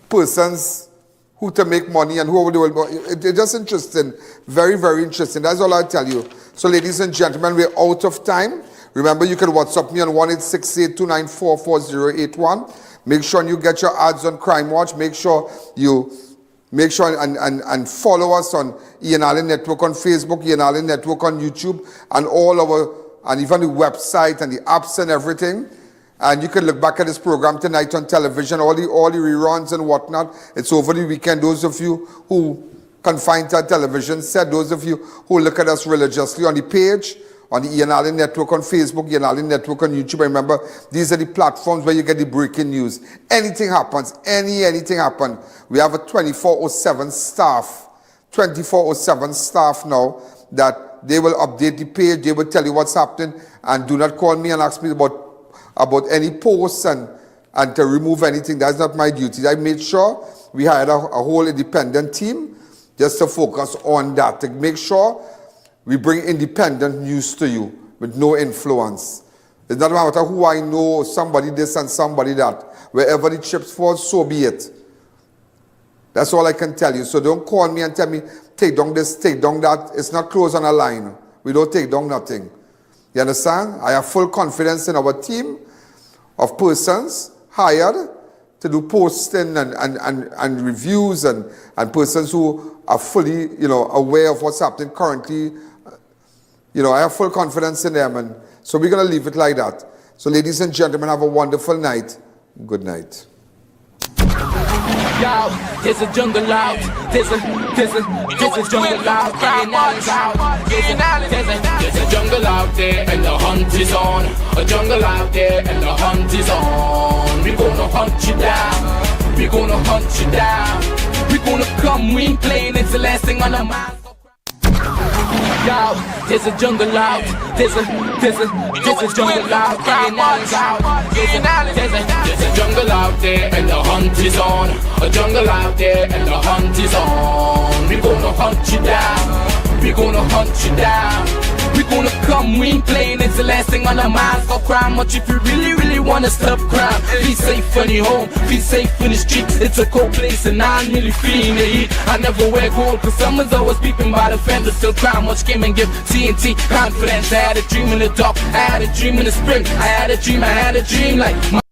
persons who to make money and who over the world. It's just interesting. Very, very interesting. That's all I'll tell you. So, ladies and gentlemen, we're out of time. Remember, you can WhatsApp me on 1-868-294-4081. Make sure you get your ads on Crime Watch. Make sure and follow us on I.A.N. Allen Network on Facebook, I.A.N. Allen Network on YouTube, and and even the website and the apps and everything. And you can look back at this program tonight on television, all the reruns and whatnot. It's over the weekend. Those of you who confined to television set, those of you who look at us religiously on the page, on the I.A.N. Allen Network on Facebook, I.A.N. Allen Network on YouTube. Remember, these are the platforms where you get the breaking news. Anything happens, anything happen, we have a 24/7 staff. 24/7 staff now that they will update the page, they will tell you what's happening, and do not call me and ask me about any posts and to remove anything. That's not my duty. I made sure we hired a whole independent team just to focus on that, to make sure we bring independent news to you with no influence. It doesn't matter who I know, somebody this and somebody that. Wherever the chips fall, so be it. That's all I can tell you. So don't call me and tell me, take down this, take down that. It's not closed on a line. We don't take down nothing. You understand? I have full confidence in our team of persons hired to do posting and reviews and persons who are fully, aware of what's happening currently. I have full confidence in them. And So we're going to leave it like that. So ladies and gentlemen, have a wonderful night. Good night. Yo, there's a jungle out. There's a jungle out. There's a jungle out there and the hunt is on. A jungle out there and the hunt is on. We gonna hunt you down. We gonna hunt you down. We gonna come, we ain't playing, it's the last thing on our mind. Yo, there's a jungle out. There's a jungle out. There's a jungle out there and the hunt is on. A jungle out there and the hunt is on. We gonna hunt you down. We gonna hunt you down. We gonna come, we ain't playing, it's the last thing on our minds. For crime, much if you really wanna stop crime. Be safe in your home, be safe in the streets. It's a cold place and I'm really feeling the heat. I never wear gold, cause someone's always peeping by the fender. Still crime, much came and give TNT confidence. I had a dream in the dark, I had a dream in the spring. I had a dream like